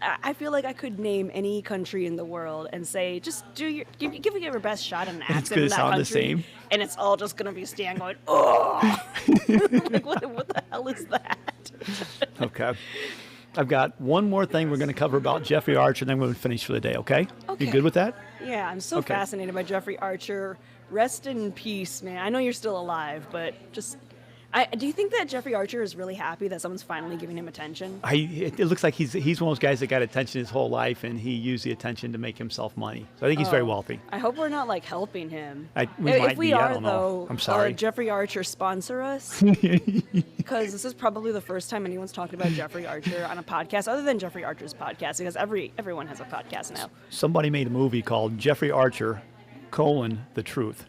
I feel like I could name any country in the world and say, just give it your best shot at an accent in that sound country, the same. and it's all just gonna be Stan going, oh, like what the hell is that? Okay. I've got one more thing we're going to cover about Jeffrey Archer, and then we're going to finish for the day, okay? Okay. You good with that? Yeah, I'm so fascinated by Jeffrey Archer. Rest in peace, man. I know you're still alive, but just... do you think that Jeffrey Archer is really happy that someone's finally giving him attention? It looks like he's one of those guys that got attention his whole life, and he used the attention to make himself money. So I think he's very wealthy. I hope we're not like helping him. If we are, I don't know. though, I'm sorry. Jeffrey Archer, sponsor us. Because this is probably the first time anyone's talked about Jeffrey Archer on a podcast, other than Jeffrey Archer's podcast, because everyone has a podcast now. Somebody made a movie called Jeffrey Archer, the Truth.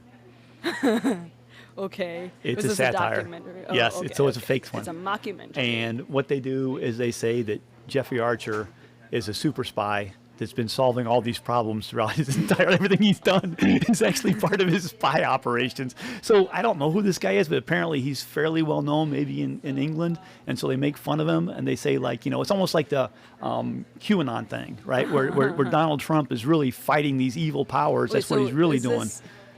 Okay. It's a satire. Documentary? Yes, okay, it's a fake one. It's a mockumentary. And what they do is they say that Jeffrey Archer is a super spy that's been solving all these problems throughout his everything he's done is actually part of his spy operations. So I don't know who this guy is, but apparently he's fairly well known, maybe in England. And so they make fun of him, and they say, like, it's almost like the QAnon thing, right? Where Donald Trump is really fighting these evil powers. That's what he's really doing.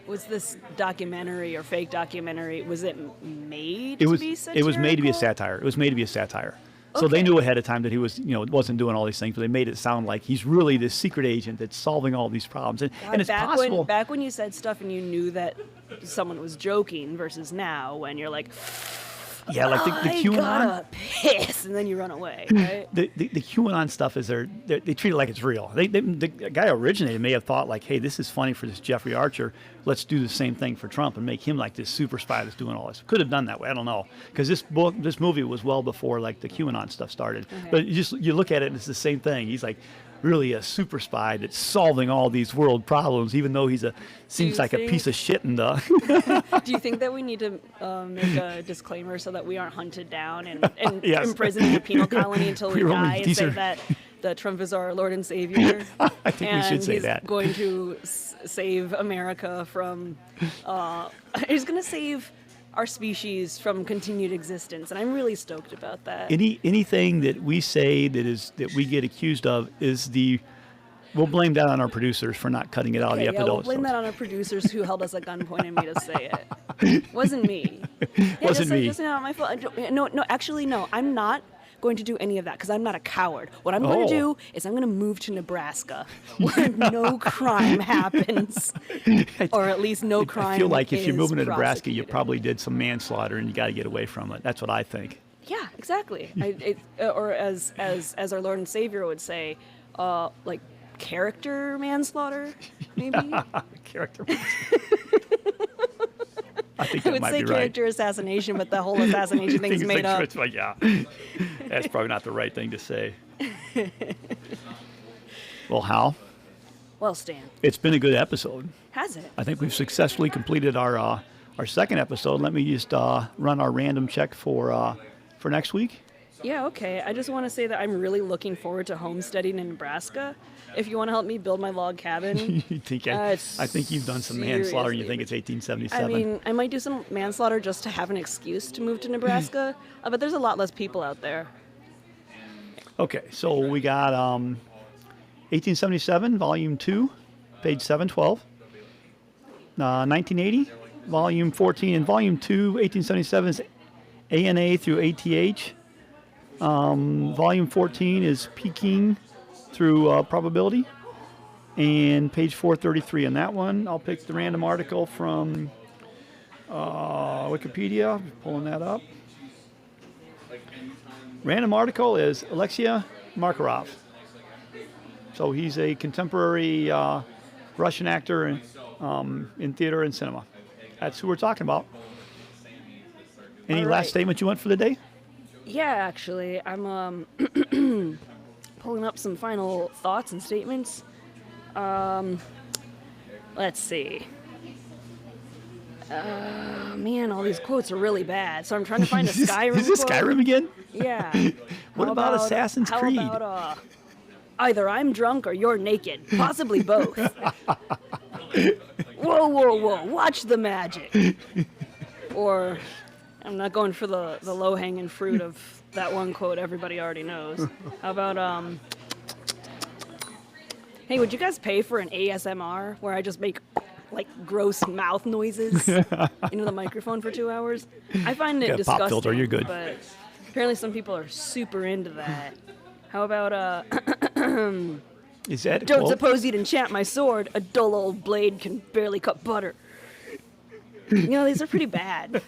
Was this documentary or fake documentary, was it made to be satirical? It was made to be a satire. It was made to be a satire. So they knew ahead of time that he was, wasn't doing all these things, but they made it sound like he's really this secret agent that's solving all these problems. And it's possible. Back when you said stuff and you knew that someone was joking versus now when you're like, Yeah, like the I QAnon. gotta piss, and then you run away, right? The QAnon stuff is they treat it like it's real. The guy who originated may have thought like, hey, this is funny for this Jeffrey Archer. Let's do the same thing for Trump and make him like this super spy that's doing all this. Could have done that way. I don't know, because this movie was well before like the QAnon stuff started. Okay. But you look at it and it's the same thing. He's like really a super spy that's solving all these world problems, even though seems like a piece of shit in the. Do you think that we need to make a disclaimer so that we aren't hunted down and Yes. imprisoned in a penal colony until we We're die only- and these say are- that Trump is our Lord and Savior? I think we should and say he's that. going to save America from. He's going to save our species from continued existence, and I'm really stoked about that. Anything that we say that we get accused of is we'll blame that on our producers for not cutting it out of the Yeah, episode. we'll blame that on our producers who held us at gunpoint and made us say it. Wasn't me. Yeah, Wasn't me. Just not my fault. No, actually, no. I'm not going to do any of that because I'm not a coward. What I'm going to do is I'm going to move to Nebraska where no crime happens, or at least no crime. I feel like if you're is like Nebraska, you prosecuted. probably did some manslaughter and you got to get away from it. That's what I think. Yeah, exactly. Or as our Lord and Savior would say, like character manslaughter, maybe. Character. I think I that would might say be right. character assassination, but the whole assassination thing's made up. It's like, yeah, that's probably not the right thing to say. Well, Hal, Well, Stan, it's been a good episode. has it? I think we've successfully completed our second episode. Let me just run our random check for next week. Yeah, okay. I just want to say that I'm really looking forward to homesteading in Nebraska. If you want to help me build my log cabin, You think Uh, I think you've done some manslaughter and you think it's I 1877. mean, I might do some manslaughter just to have an excuse to move to Nebraska, but there's a lot less people out there. Okay, so we got 1877, Volume 2, page 712. 1980, Volume 14, and Volume 2, 1877 is ANA through ATH. Volume 14 is Peking through probability. And page 433 on that one, I'll pick the random article from Wikipedia, pulling that up. Random article is Alexei Makarov. So he's a contemporary Russian actor in theater and cinema. That's who we're talking about. Any All last right. statement you want for the day? Yeah, actually, I'm pulling up some final thoughts and statements. Let's see. Man, all these quotes are really bad. So I'm trying to find a Skyrim Is this quote. Skyrim again? Yeah. What How about Assassin's how Creed? About, either I'm drunk or you're naked. Possibly both. Whoa. Watch the magic. Or, I'm not going for the low-hanging fruit of that one quote everybody already knows. How about, hey, would you guys pay for an ASMR where I just make, like, gross mouth noises into the microphone for 2 hours? I find it Got a disgusting. pop filter, you're good. But apparently some people are super into that. How about, Is that a don't quote? suppose you'd enchant my sword. A dull old blade can barely cut butter. You know, these are pretty bad.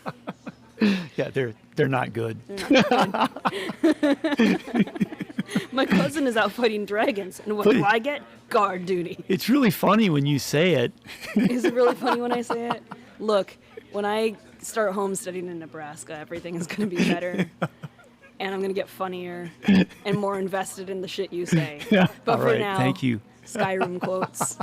Yeah, they're not good. My cousin is out fighting dragons, and what But- do I get? Guard duty. It's really funny when you say it. Is it really funny when I say it? Look, when I start homesteading in Nebraska, everything is going to be better. And I'm going to get funnier and more invested in the shit you say. But All for right, now, thank you. Skyrim quotes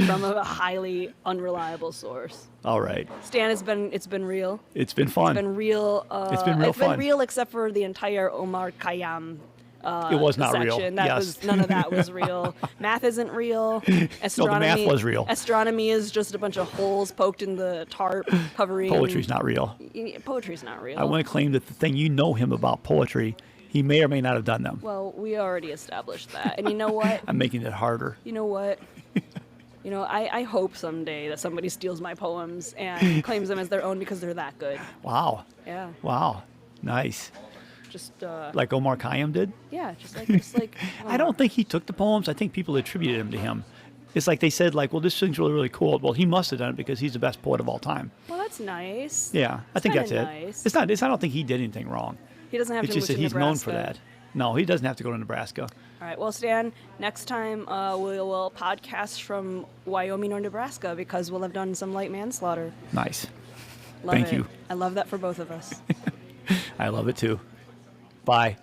from a highly unreliable source. All right, Stan, it's been real. it's been fun. It's been real. It's been real fun. real except for the entire Omar Kayyam It was not real. section. That Yes. was none of that was real. Math isn't real. Astronomy, math was real. Astronomy is just a bunch of holes poked in the tarp covering. Poetry's not real. Poetry's not real. I want to claim that the thing you know him about poetry, he may or may not have done them. Well, we already established that. And you know what? I'm making it harder. You know what? You know, I hope someday that somebody steals my poems and claims them as their own because they're that good. Wow. Yeah. Wow. Nice. Just Like Omar Kayyam did? yeah, just like I don't think he took the poems. I think people attributed them to him. It's like they said, like, well, this thing's really, really cool. Well, he must have done it because he's the best poet of all time. Well, that's nice. Yeah, I think that's kinda it. nice. It's not. I don't think he did anything wrong. He doesn't have It's to just move that to he's known for Nebraska. that. No, he doesn't have to go to Nebraska. All right. Well, Stan, next time we will podcast from Wyoming or Nebraska because we'll have done some light manslaughter. Nice. Love Thank it. you. I love that for both of us. I love it too. Bye.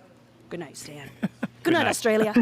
Good night, Stan. Good night, night. Australia.